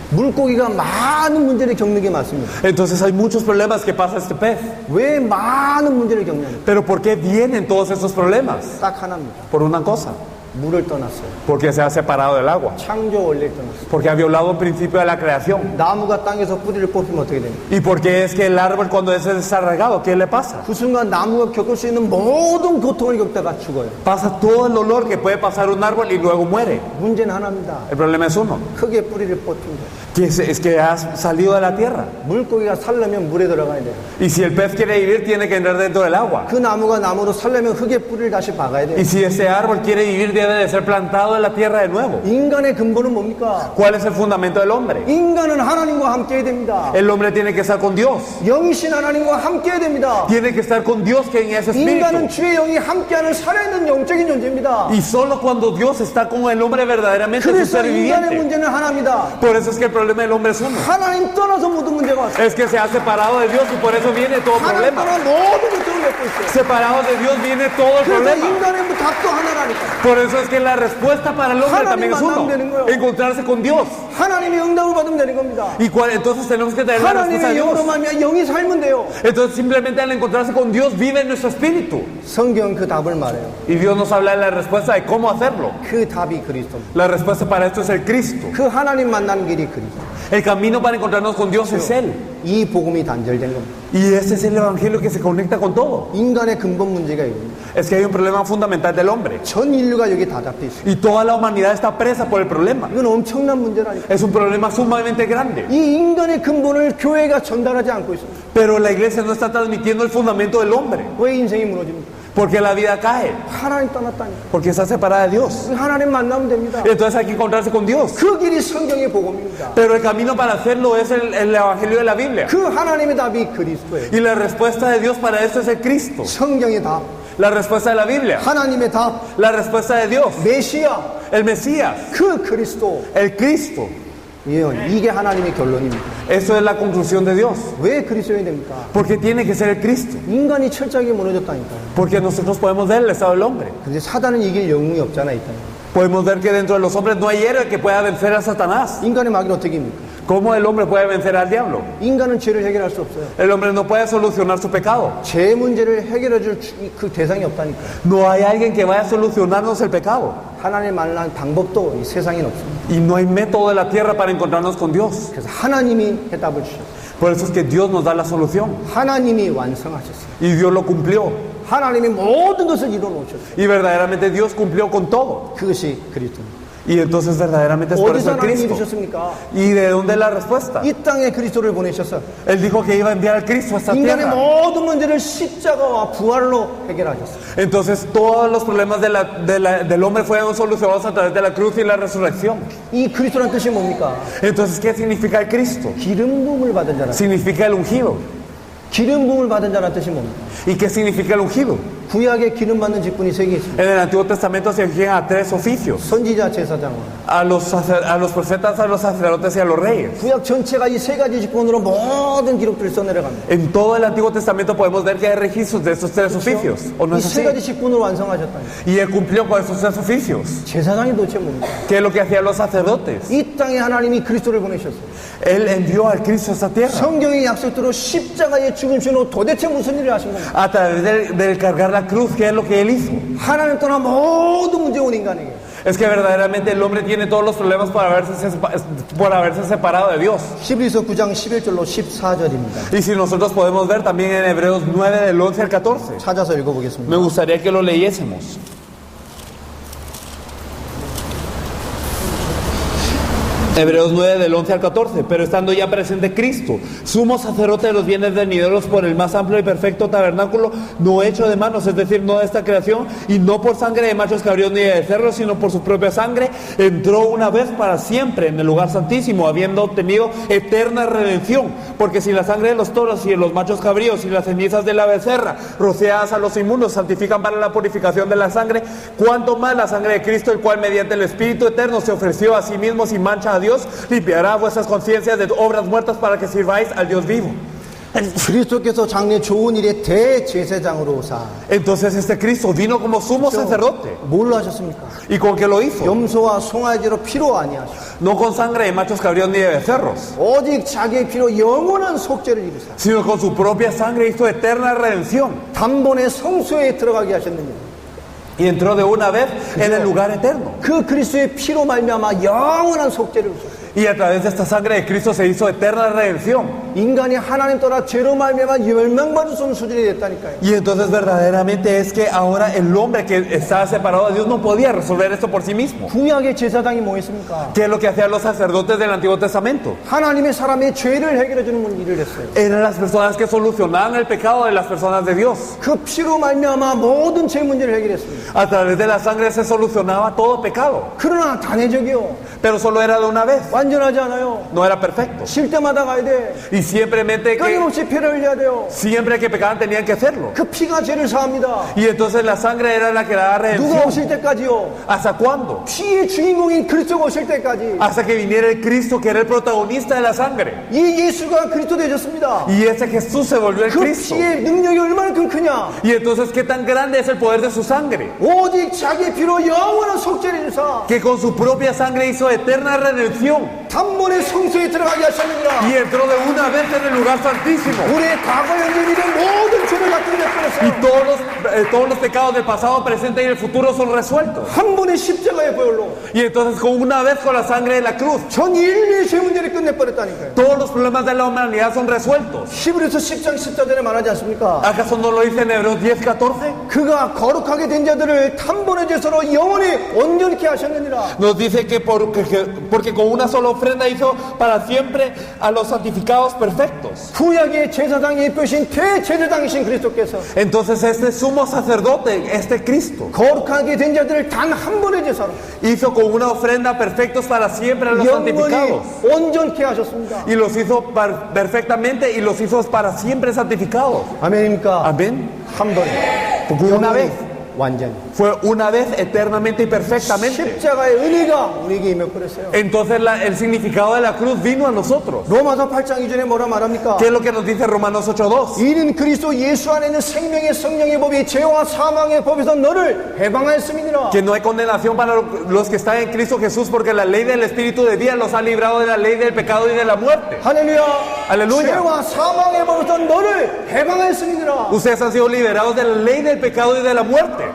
물고기가 많은 문제를 겪는 게 맞습니다. Entonces hay muchos problemas que pasa este pez. 왜 많은 문제를 겪냐면 Pero ¿por qué vienen todos esos problemas? 딱 하나입니다. Por una cosa, 물을 떠났어요. porque se ha separado del agua, 창조 원리를 떠났어요. porque ha violado un principio de la creación. 나무가 땅에서 뿌리를 뽑히면 어떻게 됩니까? ¿Y por qué es que el árbol cuando es desarraigado, qué le pasa? 그 순간 나무가 겪을 수 있는 모든 고통을 겪다가 죽어요. Pasa todo el dolor que puede pasar un árbol y luego muere. 문제는 하나입니다. El problema es uno, 크게 뿌리를 뽑힌 거예요. que es que has salido de la tierra. 물고기가 살려면 물에 들어가야 돼요. Y si el pez quiere vivir, tiene que entrar dentro del agua. 그 나무가 나무로 살려면 흙에 뿌리를 다시 박아야 돼요. Y si ese árbol quiere vivir, debe de ser plantado en la tierra de nuevo. 인간의 근본은 뭡니까? ¿Cuál es el fundamento del hombre? 인간은 하나님과 함께 해야 됩니다. El hombre tiene que estar con Dios. 영이신 하나님과 함께 해야 됩니다. Tiene que estar con Dios, que en ese 인간은 espíritu. 주의 영이 함께하는 살아있는 영적인 존재입니다. Y solo cuando Dios está con el hombre verdaderamente es un 그래서 ser 인간의 viviente. 문제는 하나입니다. Por eso es que el problema del hombre es uno. 하나님 떠나서 모든 문제가 왔어요. Es que se ha separado de Dios y por eso viene todo 하나님 problema. 떠나 모든 고통을 겪고 있어요. Separado de Dios viene todo el 그래서 problema. 인간의 답도 하나라니까. Por eso es que la respuesta para el hombre también es uno. Encontrarse con Dios. 하나님의 응답을 받으면 되는 겁니다. ¿Y entonces tenemos que tener la respuesta de 하나님의 영으로 Dios? 말미암아 영이 살면 돼요. Entonces simplemente al encontrarse con Dios vive en nuestro espíritu. 성경 그 답을 말해요. Y Dios nos habla de la respuesta de cómo hacerlo. 그 답이 그리스도입니다. La respuesta para esto es el Cristo. 그 하나님 만나는 길이 그리스도. El camino para encontrarnos con Dios es Él. 이 복음이 단절된 겁니다. Y ese es el evangelio que se conecta con todo. 인간의 근본 문제가 이겁니다. Es que hay un problema fundamental del hombre. 전 인류가 여기 다 잡혀 있어요. Y toda la humanidad está presa por el problema. 이건 엄청난 문제라니까. Es un problema sumamente grande. 이 인간의 근본을 교회가 전달하지 않고 있습니다. Pero la iglesia no está transmitiendo el fundamento del hombre. 왜 인생이 무너집니까? Porque la vida cae. 하나님 떠났다니까. Porque está separada de Dios. 하나님 만나면 됩니다. Entonces hay que encontrarse con Dios. 그 길이 성경의 복음입니다. Pero el camino para hacerlo es el evangelio de la Biblia. 그 하나님의 답이 그리스도예요. Y la respuesta de Dios para esto es el Cristo. 성경의 답, La respuesta de la Biblia. 하나님의 답, La respuesta de Dios. 메시아, El Mesías. 그 그리스도. El Cristo. 이게 하나님의 결론입니다. Eso es la conclusión de Dios. 왜 그리스도인이 됩니까? Porque tiene que ser el Cristo. 인간이 철저하게 무너졌다니까요. Porque nosotros podemos ver el estado del hombre. 근데 사단은 이길 영웅이 없잖아, 이 땅에. Podemos ver que dentro de los hombres no hay héroe que pueda vencer a Satanás. 인간의 마귀는 어떻게 입니까? ¿Cómo el hombre puede vencer al diablo? 인간은 죄를 해결할 수 없어요. El hombre no puede solucionar su pecado. 죄 문제를 해결해 줄 그 대상이 없다니까요. No hay alguien que vaya a solucionarnos el pecado. 하나님 만난 방법도 이 세상에는 없습니다. Y no hay método de la tierra para encontrarnos con Dios. 그래서 하나님이 해답을 주셨어요. Por eso es que Dios nos da la solución. 하나님이 완성하셨어요. Y Dios lo cumplió. 하나님이 모든 것을 이루어 놓으셨어요. Y verdaderamente Dios cumplió con todo. 그것이 그리스도입니다. Y entonces verdaderamente es por eso 어디서 el 하나님이 Cristo. 이루셨습니까? ¿Y de dónde es la respuesta? 이 땅에 그리스도를 보내셔서 Él dijo que iba a enviar al Cristo a esta 인간의 tierra. 모든 문제를 십자가와 부활로 해결하셨어요. Entonces todos los problemas del hombre fueron solucionados a través de la cruz y la resurrección. 이 그리스도란 뜻이 뭡니까? Entonces, ¿qué significa el Cristo? 기름 부음을 받은 자라. Significa el ungido. 기름 부음을 받은 자란 뜻이 뭡니까? ¿Y qué significa el ungido? 구약에 기름 받는 직분이 세 개 있습니다. En el Antiguo Testamento se ungían a tres oficios. 선지자, 제사장. A los profetas, a los sacerdotes y a los reyes. 구약 전체가 이 세 가지 직분으로 모든 기록들을 써내려갑니다. En todo el Antiguo Testamento podemos ver que hay registros de estos tres oficios. ¿O no 이 es 세 así? 가지 직분을 완성하셨다니. Y Él cumplió con esos tres oficios. 제사장이 도대체 뭡니까? ¿Qué es lo que hacían los sacerdotes? 이 땅에 하나님이 그리스도를 보내셨어요. Él envió al Cristo a esta tierra. 성경의 약속대로 십자가의 죽음신으로 도대체 무슨 일을 하신 겁니까? A través del cargar la cruz, ¿qué es lo que Él hizo? 하나님 떠나 모든 문제 온 인간에게 Es que verdaderamente el hombre tiene todos los problemas por haberse separado de Dios. 히브리서 9장 11절로 14절입니다. Y si nosotros podemos ver también en Hebreos 9 del 11 al 14. 찾아서 읽어보겠습니다. Me gustaría que lo leyésemos. Hebreos 9 del 11 al 14. Pero estando ya presente Cristo, sumo sacerdote de los bienes venideros por el más amplio y perfecto tabernáculo, no hecho de manos, es decir, no de esta creación, y no por sangre de machos cabríos ni de becerros, sino por su propia sangre, entró una vez para siempre en el lugar santísimo, habiendo obtenido eterna redención. Porque si la sangre de los toros y de los machos cabríos y las cenizas de la becerra, rociadas a los inmundos, santifican para la purificación de la sangre, cuánto más la sangre de Cristo, el cual mediante el Espíritu eterno se ofreció a sí mismo sin mancha a Dios, limpiará vuestras conciencias de obras muertas para que sirváis al Dios vivo. 그리스도께서 장래 좋은 일의 대제사장으로 오사. Entonces este Cristo vino como sumo sacerdote. 뭘로 하셨습니까? ¿Y con qué lo hizo? 염소와 송아지로 피로 아니하시고 No con sangre de machos cabríos ni de becerros, 오직 자기의 피로 영원한 속죄를 이루사 sino con su propia sangre hizo eterna redención. 단번에 성소에 들어가게 하셨느니라. Y entró de una vez en el lugar eterno. 그 그리스도의 피로 말미암아 영원한 속죄를 이루셨어요. Y a través de esta sangre de Cristo se hizo eterna redención. 인간이 하나님 떠나 죄로 말미암아 멸망받을 수 없는 수준이 됐다니까요. Y entonces verdaderamente es que ahora el hombre que estaba separado de Dios no podía resolver esto por sí mismo. 구약의 제사장이 뭐했습니까? ¿Qué es lo que hacían los sacerdotes del Antiguo Testamento? 하나님의 사람의 죄를 해결해 주는 일을 했어요. Eran las personas que solucionaban el pecado de las personas de Dios. 그 피로 말미암아 모든 죄 문제를 해결했습니다. A través de la sangre se solucionaba todo pecado. 그러나 단회적이요. Pero solo era de una vez. 완전하지 않아요. No era perfecto. 쉴 때마다 가야 돼. Y simplemente 끊임없이 피를 흘려야 돼요. siempre que pecaban tenían que hacerlo. 그 피가 죄를 사합니다. Y entonces la sangre era la que daba 누가 redención. 오실 때까지요? ¿Hasta cuándo? 피의 주인공인 그리스도가 오실 때까지. Hasta que viniera el Cristo que era el protagonista de la sangre. 이 예수가 그리스도 되셨습니다. Y ese Jesús se volvió el 그 Cristo. 피의 능력이 얼마나 크냐? Y entonces, ¿qué tan grande es el poder de su sangre? 오직 자기 피로 영원한 속죄를 주사 Que con su propia sangre hizo eterna redención. 단번에 성소에 들어가게 하셨느니라. Y entró de una vez en el lugar santísimo. 우리의 과거 현재 미래 모든 죄를 다 Y 끝내버렸어요. todos los pecados del pasado, presente y el futuro son resueltos. 한 번의 십자가의 보혈로 Y entonces, con una vez con la sangre de la cruz, 전 인류의 죄 문제를 끝내버렸다니까요. todos los problemas de la humanidad son resueltos. 히브리서 10장 14절에 말하지 않습니까? ¿Acaso no lo dice en Hebreos 10:14? 그가 거룩하게 된 자들을 단번의 제사로 영원히 온전케 하셨느니라. Nos dice que porque con una sola ofrenda hizo para siempre a los santificados perfectos. 구약의 제사장이 입으신 대제사장이신 그리스도께서 Entonces este sumo sacerdote, este Cristo, 거룩하게 된 자들을 단 한 번의 제사로 hizo con una ofrenda perfectos para siempre a los 영원히 santificados. 온전케 ha셨습니다. Y los hizo perfectamente y los hizo para siempre santificados. 아멘입니까? Amén. 한 번에 Porque una vez, 완전히. fue una vez eternamente y perfectamente. 십자가의 은혜가 우리에게 임했버렸어요. Entonces el significado de la cruz vino a nosotros. 로마서 8장 2절에 뭐라 말합니까? ¿Qué es lo que nos dice Romanos 8:2? 이는 그리스도 예수 안에 있는 생명의 성령의 법이 죄와 사망의 법에서 너를 해방하였음이니라. Que no hay condenación para los que están en Cristo Jesús, porque la ley del Espíritu de vida los ha librado de la ley del pecado y de la muerte. 할렐루야. Aleluya. 죄와 사망의 법에서 너를 해방하였음이니라. Ustedes han sido liberados de la ley del pecado y de la muerte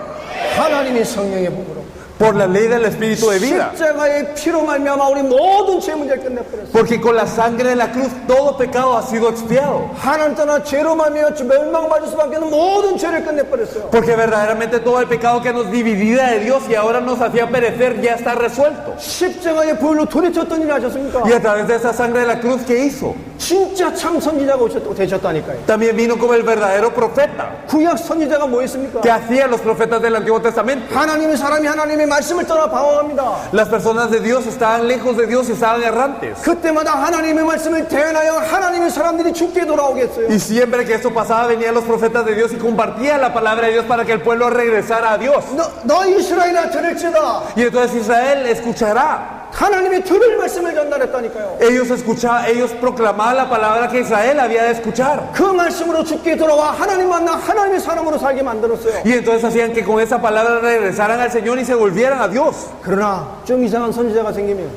하나님의 성령의 법으로. por la ley del Espíritu de vida. 십자가의 피로 말미암아 우리 모든 죄 문제를 끝내버렸어요. Porque con la sangre de la cruz todo pecado ha sido expiado. 하나님 떠나 죄로 말미암아 멸망받을 수밖에 없는 모든 죄를 끝내버렸어요. Porque verdaderamente todo el pecado que nos dividía de Dios y ahora nos hacía perecer ya está resuelto. 십자가의 보혈로 도대체 일 하셨습니까? Y a través de esa sangre de la cruz, ¿qué hizo? 진짜 참 선지자가 되셨다니까요. También vino como el verdadero profeta. 구약 선지자가 뭐 했습니까? ¿Qué hacían los profetas del Antiguo Testamento? 하나님의 사람이 하나님의 말씀을 떠나 방황합니다. Las personas de Dios estaban lejos de Dios y estaban errantes. 그때마다 하나님의 말씀을 대하여 하나님의 사람들이 죽게 돌아오겠어요. Y siempre que esto pasaba venían los profetas de Dios y compartían la palabra de Dios para que el pueblo regresara a Dios. 너 이스라엘아 들을지어다. Y entonces Israel escuchará. 하나님의 들을 말씀을 전달했다니까요. Ellos proclamaban la palabra que Israel había de escuchar. 그 말씀으로 죽게 돌아와 하나님 만나 하나님의 사람으로 살게 만들었어요. Y entonces hacían que con esa palabra regresaran al Señor y se volvieran a Dios. 그러나 좀 이상한 선지자가 생기면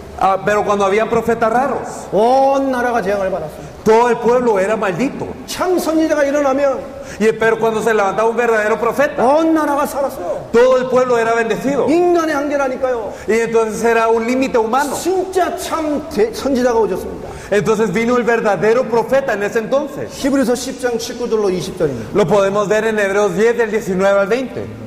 Pero cuando había profetas raros, 온 나라가 재앙을 받았습니다. todo el pueblo era maldito. 참 선지자가 일어나면 Pero cuando se levantaba un verdadero profeta, 온 나라가 살았어. todo el pueblo era bendecido. 인간의 한계라니까요. Y entonces era un límite humano. 진짜 참 선지자가 오셨습니다. Entonces vino el verdadero profeta en ese entonces. 히브리서 10장 19절로 20절입니다. Lo podemos ver en Hebreos 10 del 19 al 20.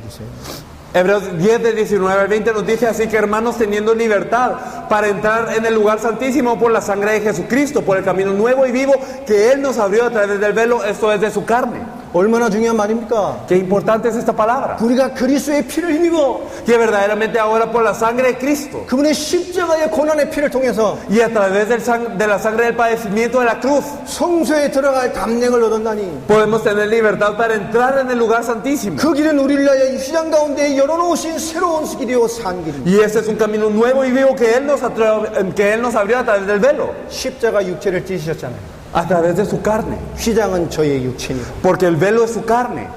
Hebreos 10 del 19 al 20 nos dice así que hermanos, teniendo libertad para entrar en el lugar santísimo por la sangre de Jesucristo, por el camino nuevo y vivo que Él nos abrió a través del velo, esto es de su carne. 얼마나 중요한 말입니까? Qué importante es esta palabra. 우리가 그리스도의 피를 힘입어 Que verdaderamente ahora por la sangre de Cristo 그분의 십자가의 고난의 피를 통해서 y a través de la sangre del padecimiento de la cruz 성소에 들어갈 담력을 얻었나니 podemos tener libertad para entrar en el lugar santísimo. 그 길은 우리를 위하여 휘장 가운데 열어놓으신 새로운 길이요 산 길입니다. Y ese es un camino nuevo y vivo que Él nos abrió a través del velo, 십자가 육체를 찢으셨잖아요. a través de su carne. 휘장은 저의 육체입니다. Porque el velo es su carne.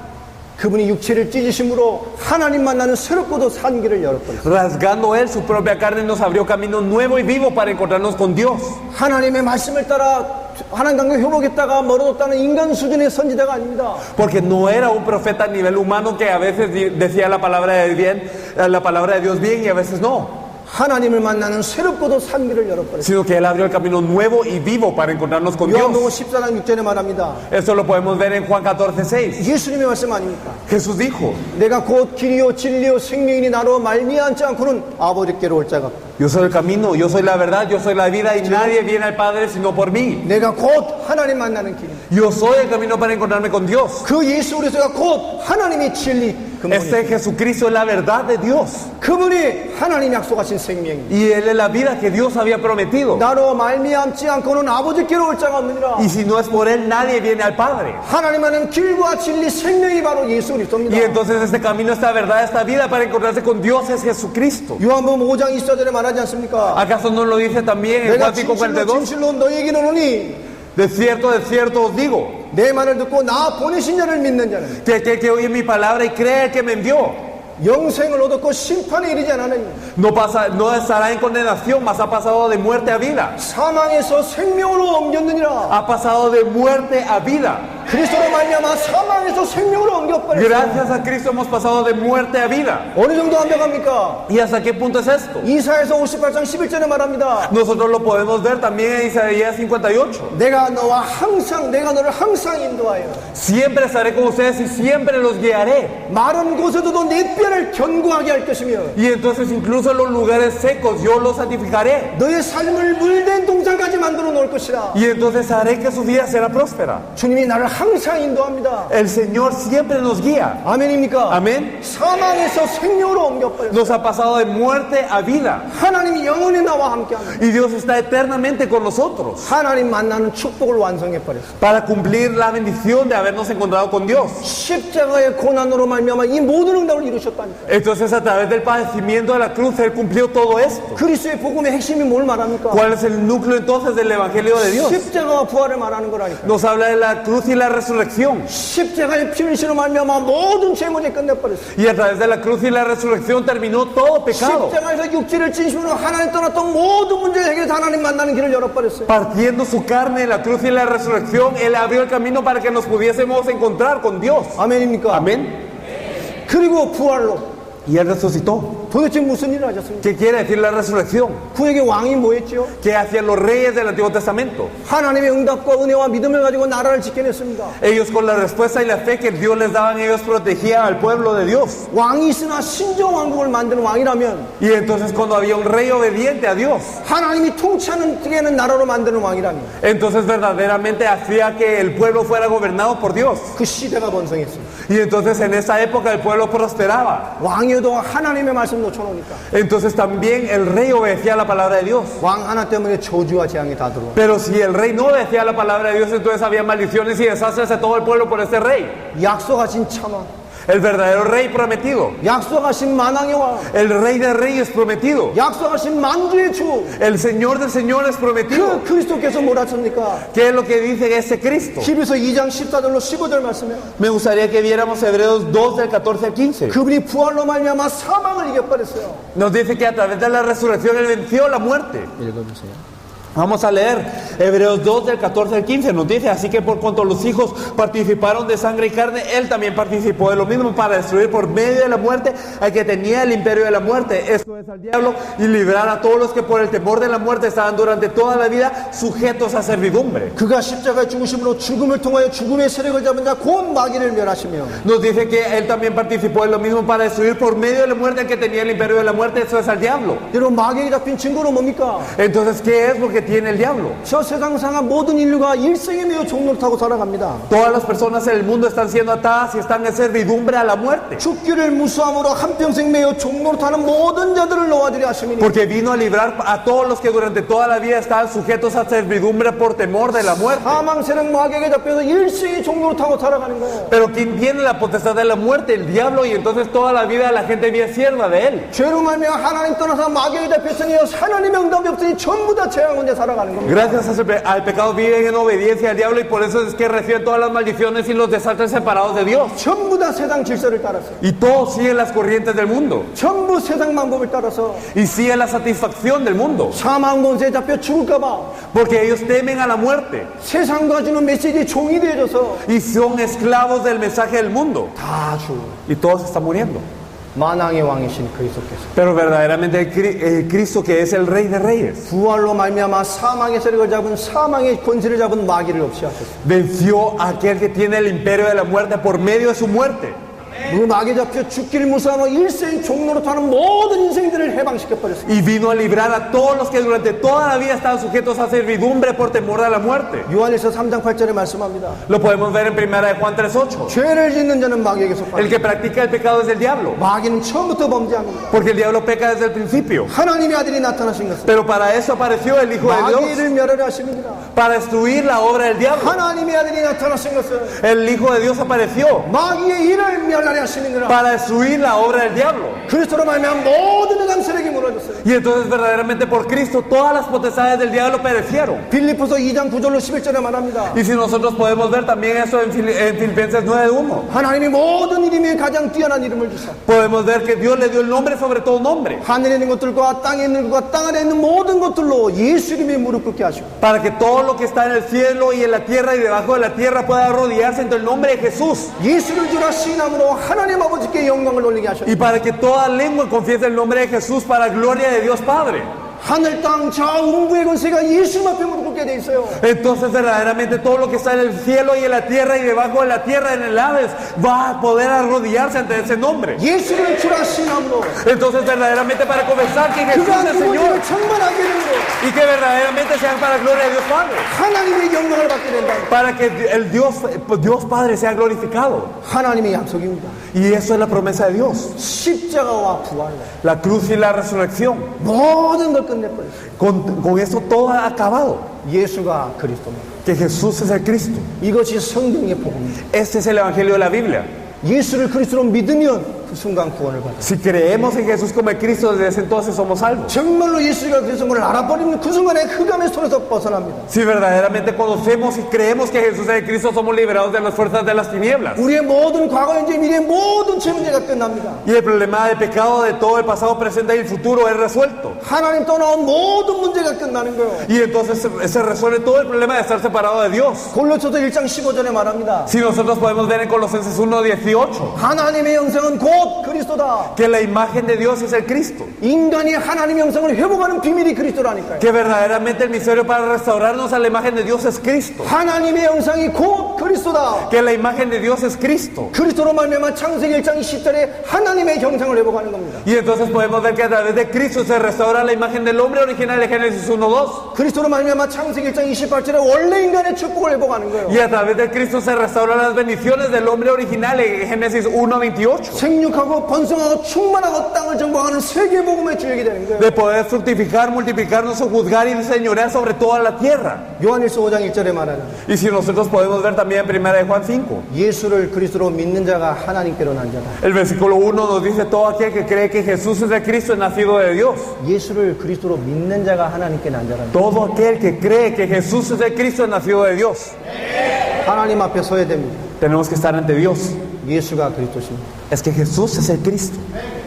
그분이 육체를 찢으심으로 하나님 만나는 새롭고도 산 길을 열었거든요. Rasgando Él su propia carne nos abrió camino nuevo y vivo para encontrarnos con Dios. 하나님의 말씀을 따라 하나님 강도 회복했다가 멀어졌다는 인간 수준의 선지자가 아닙니다. Porque no era un profeta a nivel humano que a veces decía la palabra de Dios bien y a veces no. 하나님을 만나는 새롭고도 산 길을 열어버렸어요. Sino que Él abrió el camino nuevo y vivo para encontrarnos con 요한복음 Dios. 14장 6절에 말합니다. Esto lo podemos ver en Juan 14:6. 예수님의 말씀 아닙니까? Jesús dijo, 내가 곧 길이요 진리요 생명이니 나로 말미암지 않고는 아버지께로 올 자가 없다. yo soy el camino, yo soy la verdad, yo soy la vida y nadie viene al Padre sino por mí. 내가 곧 하나님 만나는 길입니다. Yo soy el camino para encontrarme con Dios. 그 예수 그리스도가 곧 하나님의 진리 Este Jesucristo es la verdad de Dios. 그분이 하나님 약속하신 생명입니다. Y Él es la vida que Dios había prometido. 나로 말미암지 않고는 아버지께로 올 자가 없느니라. Y si no es por Él, nadie viene al Padre. 하나님은 길과 진리 생명이 바로 예수 그리스도입니다. Y entonces este camino, esta verdad, esta vida para encontrarse con Dios es Jesucristo. 요한복음 5장 24절에 말하지 않습니까? ¿Acaso no lo dice también en 내가 Juan 진실로 5:42? 진실로 너희에게 이르노니 De cierto os digo, 내 말을 듣고 나 보내신 자를 믿는 자는 que aquel que oye mi palabra y cree que me envió, 영생을 얻었고 심판에 이르지 않았느니 no estará en condenación, mas ha pasado de muerte a vida. 사망에서 생명으로 옮겼느니라. Ha pasado de muerte a vida. 그리스도로 말미암아 사망에서 생명으로 옮겨버렸어요. Gracias a Cristo hemos pasado de muerte a vida. 어느 정도 완벽합니까? ¿Y hasta qué punto es esto? 이사야서 58장 11절에 말합니다. Nosotros lo podemos ver también en Isaías 58. 내가 너를 항상 인도하여 Siempre estaré con ustedes y siempre los guiaré. 마른 곳에서도 내 뼈를 견고하게 할 것이며 Y entonces incluso en los lugares secos yo los santificaré. 너의 삶을 물된 동산까지 만들어 놓을 것이라. Y entonces haré que su vida será próspera. 주님이 나를 항상 인도합니다. El Señor siempre nos guía. 아멘입니까? Amén. 사망에서 생명으로 옮겨버렸어요. Nos ha pasado de muerte a vida. 하나님이 영원히 나와 함께합니다. Y Dios está eternamente con nosotros 하나님 만나는 축복을 완성해버렸어요. para cumplir la bendición de habernos encontrado con Dios. 십자가의 고난으로 말미암아 이 모든 응답을 이루셨다니까요. Entonces a través del padecimiento de la cruz Él cumplió todo esto. 그리스도의 복음의 핵심이 뭘 말합니까? ¿Cuál es el núcleo entonces del Evangelio de Dios? 십자가와 부활을 말하는 거라니까요. Nos habla de la cruz y la resurrección. 십자가의 피를 실어 말미암아 모든 죄 문제 끝내버렸어요. Y a través de la cruz y la resurrección terminó todo pecado. 십자가에서 육체를 진심으로 하나님 떠났던 모든 문제를 해결해서 하나님 만나는 길을 열어버렸어요. Partiendo su carne en la cruz y en la resurrección, Él abrió el camino para que nos pudiésemos encontrar con Dios. 아멘입니까? Amén. 그리고 부활로 Y Él resucitó. 도대체 무슨 일을 하셨습니까? ¿Qué quiere decir la resurrección? 그에게 왕이 뭐했죠? ¿Qué hacían los reyes del Antiguo Testamento? 하나님의 응답과 은혜와 믿음을 가지고 나라를 지켜냈습니다. Ellos con la respuesta y la fe que Dios les daba, ellos protegían al pueblo de Dios. 왕이 있으나 신정 왕국을 만드는 왕이라면 Y entonces cuando había un rey obediente a Dios, 하나님이 통치하는 나라로 만드는 왕이라면 entonces verdaderamente hacía que el pueblo fuera gobernado por Dios. 그 시대가 번성했습니다. Y entonces en esa época el pueblo prosperaba. 왕이어도 하나님의 말씀 놓쳐놓으니까 Entonces también el rey obedecía la palabra de Dios. 왕 하나 때문에 저주와 재앙이 다 들어와. Pero si el rey no obedecía la palabra de Dios, entonces había maldiciones y desastres de todo el pueblo por ese rey. 약속하신 참왕, El verdadero rey prometido, 약속하신 만왕의 왕, el rey de reyes prometido, 약속하신 만주의 주, el señor de señores prometido. 그 그리스도께서 뭐라 쳤습니까? ¿Qué es lo que dice ese Cristo? 히브리서 2장 14절로 15절 말씀에 Me gustaría que viéramos Hebreos 2 del 14 al 15. 그분이 부활로 말미암아 사망을 이겨버렸어요. Nos dice que a través de la resurrección Él venció la muerte. 읽어주세요. Vamos a leer Hebreos 2 del 14 al 15, nos dice: así que por cuanto los hijos participaron de sangre y carne, él también participó de lo mismo para destruir por medio de la muerte al que tenía el imperio de la muerte, esto es al diablo, y librar a todos los que por el temor de la muerte estaban durante toda la vida sujetos a servidumbre. 그가 십자가의 죽으심으로 죽음을 통하여 죽음의 세력을 잡은 자 곧 마귀를 멸하시며 Nos dice que él también participó de lo mismo para destruir por medio de la muerte al que tenía el imperio de la muerte, eso es al diablo. 여러분 마귀에게 잡힌 증거는 뭡니까? Entonces, ¿qué es lo que tiene el diablo? 저 세상 상한 모든 인류가 일생에 매여 종로를 타고 살아갑니다. Todas las personas en el mundo están siendo atadas y están en servidumbre a la muerte. 죽기를 무수함으로 한평생 매여 종로를 타는 모든 자들을 놓아주려 하심이니 Porque vino a librar a todos los que durante toda la vida estaban sujetos a servidumbre por temor de la muerte. 사망 세력 마귀에게 잡혀서 일생이 종로를 타고 살아가는 거예요. Pero quien tiene la potestad de la muerte, el diablo, y entonces toda la vida la gente vive sierva de él. 죄로 말미암아 하나님 떠나서 마귀에게 잡혔으니 하나님의 응답이 없으니 전부 다 재앙 혼자 sal아가는 겁니다. Gracias al pecado viven en obediencia al diablo y por eso es que reciben todas las maldiciones y los desastres separados de Dios. 전부 다 세상 질서를 따라서 Y todos siguen las corrientes del mundo 전부 세상 방법을 따라서 y siguen la satisfacción del mundo. 사망 권세에 잡혀 죽을까봐 Porque ellos temen a la muerte 세상과 주는 메시지 종이 되어져서 y son esclavos del mensaje del mundo. 다 죽어. Y todos están muriendo. 만왕의 왕이신 그리스도께서 Pero verdaderamente el Cristo que es el Rey de Reyes 부활로 말미암아 사망의 세력을 잡은 사망의 권세를 잡은 마귀를 없이 하셨어요. venció a aquel que tiene el imperio de la muerte por medio de su muerte. 그 마귀에 잡혀 죽기를 무사하며 일생 종로로 타는 모든 인생들을 해방시켜버렸습니다. Y vino a librar a todos los que durante toda la vida estaban sujetos a servidumbre por temor a la muerte. 요한일서 3장 8절에 말씀합니다. Lo podemos ver en 1 de Juan 3:8. 죄를 짓는 자는 마귀에게 El 속합니다. que practica el pecado es el diablo, 마귀는 처음부터 범죄합니다. porque el diablo peca desde el principio. 하나님의 아들이 나타나신 것은 Pero para eso apareció el Hijo de Dios, 마귀를 멸하려 하십니다. para destruir la obra del diablo. 하나님의 아들이 나타나신 것은 El Hijo de Dios apareció 마귀의 일을 멸하려 하심이니라. para destruir la obra del diablo. 그리스도로 말미암아 모든 세상 세력이 무너졌어요. Y entonces verdaderamente por Cristo todas las potestades del diablo perecieron. 빌립보서 2장 9절로 11절에 말합니다. Y si nosotros podemos ver también eso en Filipenses 9:1, 하나님이 모든 이름에 가장 뛰어난 이름을 주사 podemos ver que Dios le dio el nombre sobre todo nombre, 하늘에 있는 것들과 땅에 있는 것과 땅 아래 있는 모든 것들로 예수 이름에 무릎 꿇게 하시고 para que todo lo que está en el cielo y en la tierra y debajo de la tierra pueda arrodillarse ante el nombre de Jesús. 예수를 주라 시인함으로 하나님 아버지께 영광을 올리게 하셨습니다. Y para que toda lengua confiese el nombre de Jesús para gloria de Dios Padre. 하늘 땅 좌우음부의 권세가 예수 앞에 무릎 꿇게 돼 있어요. Entonces verdaderamente todo lo que está en el cielo y en la tierra y debajo de la tierra en el Hades va a poder arrodillarse ante ese nombre. 예수를 주라 시인함으로 Entonces verdaderamente para confesar que Jesús 그가 es el Señor 누구를 충만하게 되므로 y que verdaderamente sean para gloria de Dios Padre, 하나님의 영광을 받게 된다. para que el Dios Padre sea glorificado. 하나님의 약속입니다. Y eso es la promesa de Dios, 십자가와 부활 la cruz y la resurrección. 모든 걸 끝내버렸어요. Con eso todo ha acabado, 예수가 그리스도입니다. que Jesús es el Cristo. 이것이 성경의 복음입니다. Este es el Evangelio de la Biblia. 예수를 그리스도로 믿으면 그 순간 구원을 받아요. Si creemos en Jesús como el Cristo, desde ese entonces somos salvos. 정말로 예수가 그리스도를 알아버리는 그 순간에 흑암의 손에서 벗어납니다. Si verdaderamente conocemos y creemos que Jesús es el Cristo, somos liberados de las fuerzas de las tinieblas. 우리의 모든 과거, 현재, 미래의 모든 죄 문제가 끝납니다. Y el problema del pecado de todo el pasado, presente y el futuro es resuelto. 하나님 떠나온 모든 문제가 끝나는 거예요. Y entonces se resuelve todo el problema de estar separado de Dios. 골로새서 1장 15절에 말합니다. Si nosotros podemos ver en Colosenses 1:18 하나님의 형상은 곧 그리스도다. que la imagen de Dios es el Cristo, 인간이 하나님의 형상을 회복하는 비밀이 그리스도라니까요. que verdaderamente el misterio para restaurarnos a la imagen de Dios es Cristo, 하나님의 형상이 곧 그리스도다. que la imagen de Dios es Cristo. 그리스도로 말미암아 창세기 1장 20절에 하나님의 형상을 회복하는 겁니다. Y entonces podemos ver que a través de Cristo se restaura la imagen del hombre original de Génesis 1:2. 그리스도로 말미암아 창세기 1장 28절에 원래 인간의 축복을 회복하는 거예요. Y a través de Cristo se restauran las bendiciones del hombre original en Génesis 1:28. 생육하고 번성하고 충만하고 땅을 정복하는 세계복음의 주역이 되는 거예요. De poder fructificar, multiplicarnos, juzgar y señorear sobre toda la tierra. 요한일서 5장 1절에 말하는 Y si nosotros podemos ver también en 1 de Juan 5, 예수를 그리스도로 믿는 자가 하나님께로 난 자다. el versículo 1 nos dice: todo aquel que cree que Jesús es el Cristo es nacido de Dios. 예수를 그리스도로 믿는 자가 하나님께 난 자다. Todo aquel que cree que Jesús es el Cristo es nacido de Dios. 하나님 앞에 서야 됩니다. Tenemos que estar ante Dios. 예수가 그리스도십니다. Es que Jesús es el Cristo.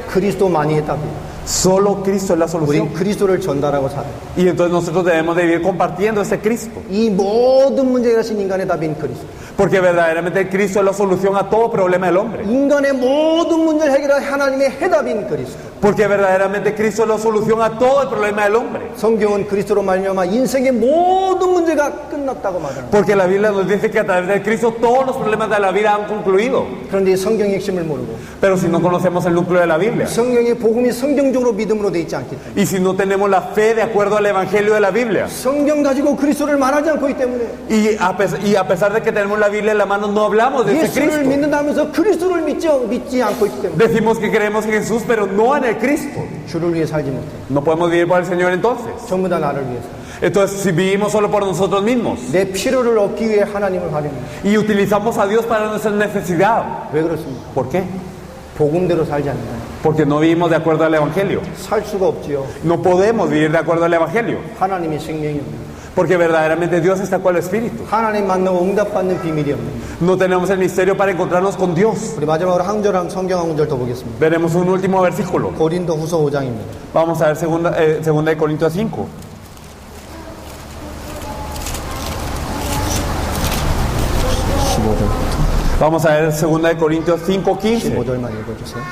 그리스도만이 답이에요. Solo Cristo es la solución. 우린 그리스도를 전달하고 살아요. Y entonces nosotros debemos de vivir compartiendo ese Cristo. 이 모든 문제에 가신 인간의 답인 그리스도. Porque verdaderamente Cristo es la solución a todo problema del hombre. 인간의 모든 문제를 해결할 하나님의 해답인 그리스도. Porque verdaderamente Cristo es la solución a todo el problema del hombre. 성경은 그리스도로 말미암아 인생의 모든 문제가 끝났다고 말합니다. Porque la Biblia nos dice que a través de Cristo todos los problemas de la vida han concluido. 그런데 성경의 핵심을 모르고 Pero si no conocemos el núcleo de la Biblia, 성경의 복음이 성경적으로 믿음으로 돼 있지 않기 때문에 y si no tenemos la fe de acuerdo al Evangelio de la Biblia, 성경 가지고 그리스도를 말하지 않고 있기 때문에 y a pesar de que tenemos la Biblia en la mano, no hablamos de ese 예수를 Cristo. 믿는다면서 그리스도를 믿지 않고 있기 때문에 Decimos que creemos en Jesús, pero no en el Cristo. 주를 위해 살지 못해. No podemos vivir por el Señor entonces. 전부 다 나를 위해서. Entonces, si vivimos solo por nosotros mismos 내 필요를 얻기 위해 하나님을 활용합니다. y utilizamos a Dios para nuestra necesidad, 왜 그렇습니까? ¿por qué? 복음대로 살지 않는다. Porque no vivimos de acuerdo al Evangelio. 살 수가 없지요. No podemos vivir de acuerdo al Evangelio. 하나님이 생명이 없는. Porque verdaderamente Dios está con el Espíritu. 하나님 만나고 응답받는 비밀이 없는. No tenemos el misterio para encontrarnos con Dios. 우리 마지막으로 성경 한 구절 더 보겠습니다. Veremos un último versículo. 고린도 후서 5장입니다. Vamos a ver segunda de Corintios 5. Vamos a ver segunda de Corintios 5:15. 15절만 읽어주세요.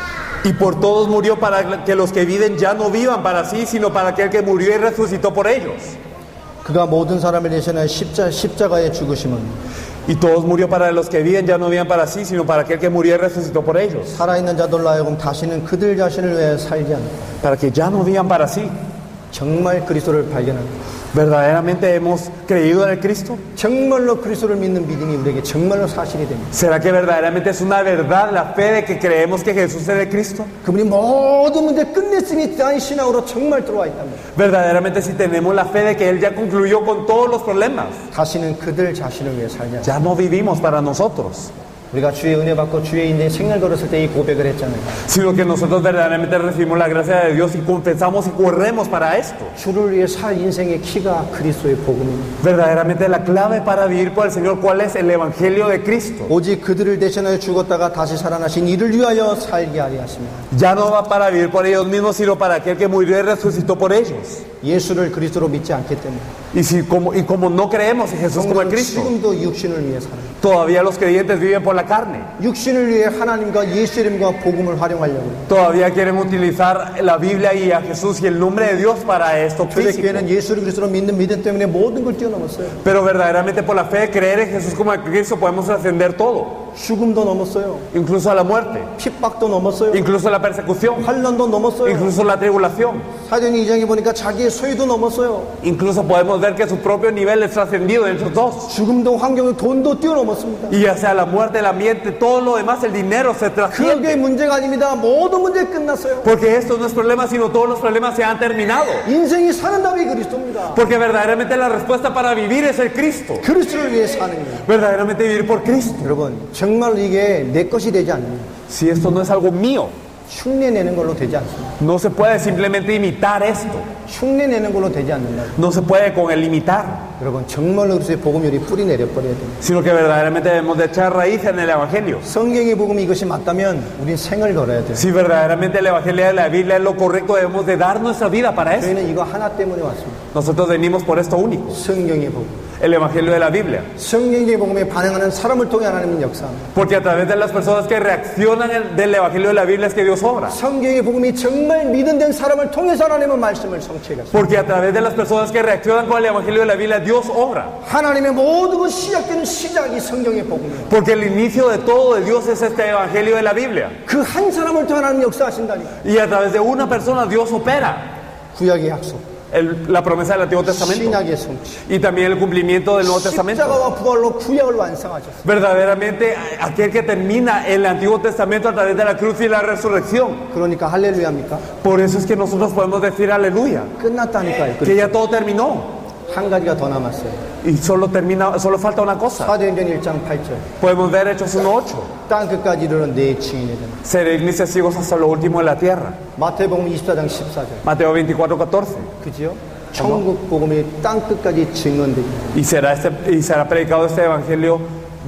Y por todos murió para que los que viven ya no vivan para sí, sino para aquel que murió y resucitó por ellos. 그가 모든 사람을 대신하여 십자가에 죽으심은 Y todos murió para los que viven ya no vivan para sí, sino para aquel que murió y resucitó por ellos. 살아있는 자들로 하여금 다시는 그들 자신을 위해 살지 않는다. Para que ya no vivan para sí. 정말 그리스도를 발견합니다. ¿Verdaderamente hemos creído en el Cristo? 정말로 그리스도를 믿는 믿음이 우리에게 정말로 사실이 됩니다. ¿Será que verdaderamente es una verdad la fe de que creemos que Jesús es el Cristo? 그분이 모든 문제 끝냈음이 대한 신앙으로 정말 들어와 있답니다. Verdaderamente si tenemos la fe de que Él ya concluyó con todos los problemas, 다시는 그들 자신을 위해 살지 않는다. ya no vivimos para nosotros, 우리가 주의 은혜 받고 주의 인생 생을 걸었을 때 이 고백을 했잖아요. sino que nosotros verdaderamente recibimos la gracia de Dios y confesamos y corremos para esto. 주를 위해 살 인생의 키가 그리스도의 복음입니다. Verdaderamente la clave para vivir por el Señor, ¿cuál es? El Evangelio de Cristo. 오직 그들을 대신하여 죽었다가 다시 살아나신 이를 위하여 살게 하리 하시며 Ya no va para vivir por ellos mismos, sino para aquel que murió y resucitó por ellos. 예수를 그리스도로 믿지 않기 때문에 Y como no creemos en Jesús como el 성도는 Cristo, 지금도 육신을 위해 살아요. todavía los creyentes viven por la carne. 육신을 위해 하나님과 예수 이름과 복음을 활용하려고 Todavía quieren utilizar la Biblia y a Jesús y el nombre de Dios para esto físico. 초대교회는 예수를 그리스도로 믿는 믿음 때문에 모든 걸 뛰어넘었어요. Pero verdaderamente por la fe de creer en Jesús como el Cristo podemos trascender todo, 죽음도 넘었어요. incluso a la muerte, 핍박도 넘었어요. incluso la persecución, 환난도 넘었어요. incluso la tribulación. 사도행 2장에 보니까 자기의 소유도 넘었어요. Incluso podemos ver que su propio nivel es trascendido entre dos. 죽음도 환경도 돈도 뛰어넘었습니다. Y ya sea la muerte, el ambiente, todo lo demás, el dinero se 그게 trasciende. 문제가 아닙니다. 모든 문제 끝났어요. Porque esto no es problema, sino todos los problemas se han terminado. 인생이 사는 답이 그리스도입니다. Porque verdaderamente la respuesta para vivir es el Cristo. 그리스도를 위해 사는 거예요. Verdaderamente vivir por Cristo. 여러분 정말 이게 내 것이 되지 않습니다. Si esto no es algo mío, 흉내내는 걸로 되지 않습니다. no se puede simplemente imitar esto. 흉내내는 걸로 되지 않는다. No se puede con el imitar, 여러분 정말로 그리스도의 복음이 우리 뿌리 내려버려야 됩니다. sino que verdaderamente debemos de echar raíz en el Evangelio. 성경의 복음이 이것이 맞다면 우린 생을 걸어야 돼요. Si verdaderamente el Evangelio de la Biblia es lo correcto, debemos de dar nuestra vida para eso. 저희는 이거 하나 때문에 왔습니다. Nosotros venimos por esto único, 성경의 복음. el Evangelio de la Biblia. 성경의 복음에 반응하는 사람을 통해 하나님은 역사합니다. Porque a través de las personas que reaccionan del Evangelio de la Biblia es que Dios obra. 성경의 복음이 정말 믿음된 사람을 통해서 하나님은 말씀을 성취해갔습니다. Porque a través de las personas que reaccionan con el Evangelio de la Biblia, Dios obra. 하나님의 모든 것 시작되는 시작이 성경의 복음이에요. Porque el inicio de todo de Dios es este Evangelio de la Biblia. 그 한 사람을 통해 하나님 역사하신다니까. Y a través de una persona Dios opera. 구약의 약속, La promesa del Antiguo Testamento. 신약의 성취. Y también el cumplimiento del Nuevo Testamento. 십자가와 부활로 구약을 완성하셨어요. Verdaderamente aquel que termina el Antiguo Testamento a través de la cruz y la resurrección. 그러니까 할렐루야입니까? Por eso es que nosotros podemos decir aleluya, 끝났다니까요. que ya todo terminó. 한 가지가 더 남았어요. Y solo falta una cosa. 사도행전 1장 8절. Podemos ver Hechos 1:8. 땅 끝까지 이르는 내 증인이 되는. Seréis mis testigos hasta lo último de la tierra. 마태복음 24장 14절. Mateo 24:14. 그지요? 천국 복음이 땅 끝까지 증언되기. Y será predicado este evangelio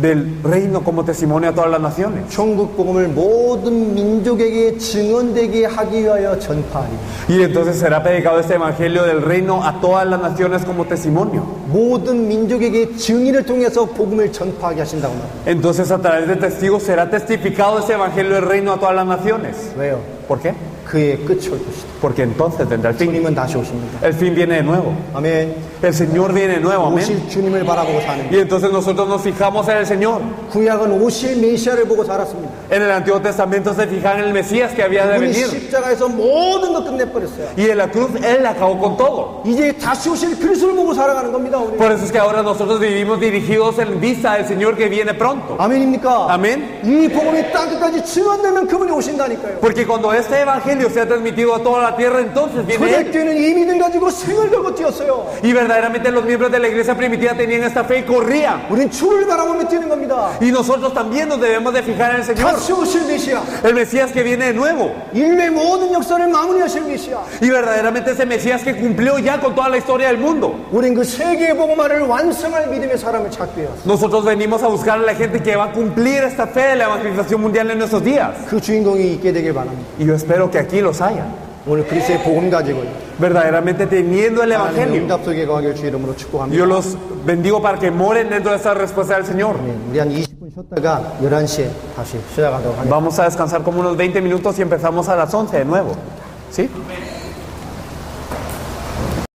del reino como testimonio a todas las naciones. 천국 복음을 모든 민족에게 증언되게 하기 위하여 전파하리. Y entonces será predicado este evangelio del reino a todas las naciones como testimonio. 모든 민족에게 증인을 통해서 복음을 전파하게 하신다고 말합니다. Entonces a través de testigos será testificado este evangelio del reino a todas las naciones. 왜요? ¿Por qué? 그의 끝이 올 것이다. Porque entonces tendrá el fin. 주님은 다시 오십니다. El fin viene de nuevo. 아멘. El Señor viene de nuevo, amén. 오실 주님을 바라보고 사는 Y entonces nosotros nos fijamos en el Señor. 구약은 오실 메시아를 보고 살았습니다. En el Antiguo Testamento se fijaban en el Mesías que había de 그분이 venir. 십자가에서 모든 걸 끝내버렸어요. Y en la cruz Él acabó con todo. 이제 다시 오실 그리스도를 보고 살아가는 겁니다. 우리. Por eso es que ahora nosotros vivimos dirigidos en vista del Señor que viene pronto. 아멘입니까? Amén. 이 복음이 땅끝까지 증언되면 그분이 오신다니까요. Porque cuando este evangelio sea transmitido a toda la tierra, entonces viene Él. 초대교회는 이 믿음 가지고 생을 걸고 뛰었어요. Y verdaderamente los miembros de la iglesia primitiva tenían esta fe y corrían. 우린 주를 바라보며 뛰는 겁니다. Y nosotros también nos debemos de fijar en el Señor. 다시 오실 메시아. El Mesías que viene de nuevo. 인류의 모든 역사를 마무리하실 메시아. Y verdaderamente ese Mesías que cumplió ya con toda la historia del mundo. 우린 그 세계의 복음화를 완성할 믿음의 사람을 찾기 위해서 Nosotros venimos a buscar a la gente que va a cumplir esta fe de la evangelización mundial en nuestros días. 그 주인공이 있게 되길 바랍니다. Y yo espero que aquí los haya. 오늘 그리스도의 복음 가지고 verdaderamente teniendo el 하나님의 evangelio. 응답 속에 거하길 주 이름으로 축복합니다. Yo los bendigo para que moren dentro de esta respuesta del Señor. 우리 한 20분 쉬었다가 11시에 다시 시작하도록 하겠습니다. Vamos a descansar como unos 20 minutos y empezamos a las 11 de nuevo. ¿Sí?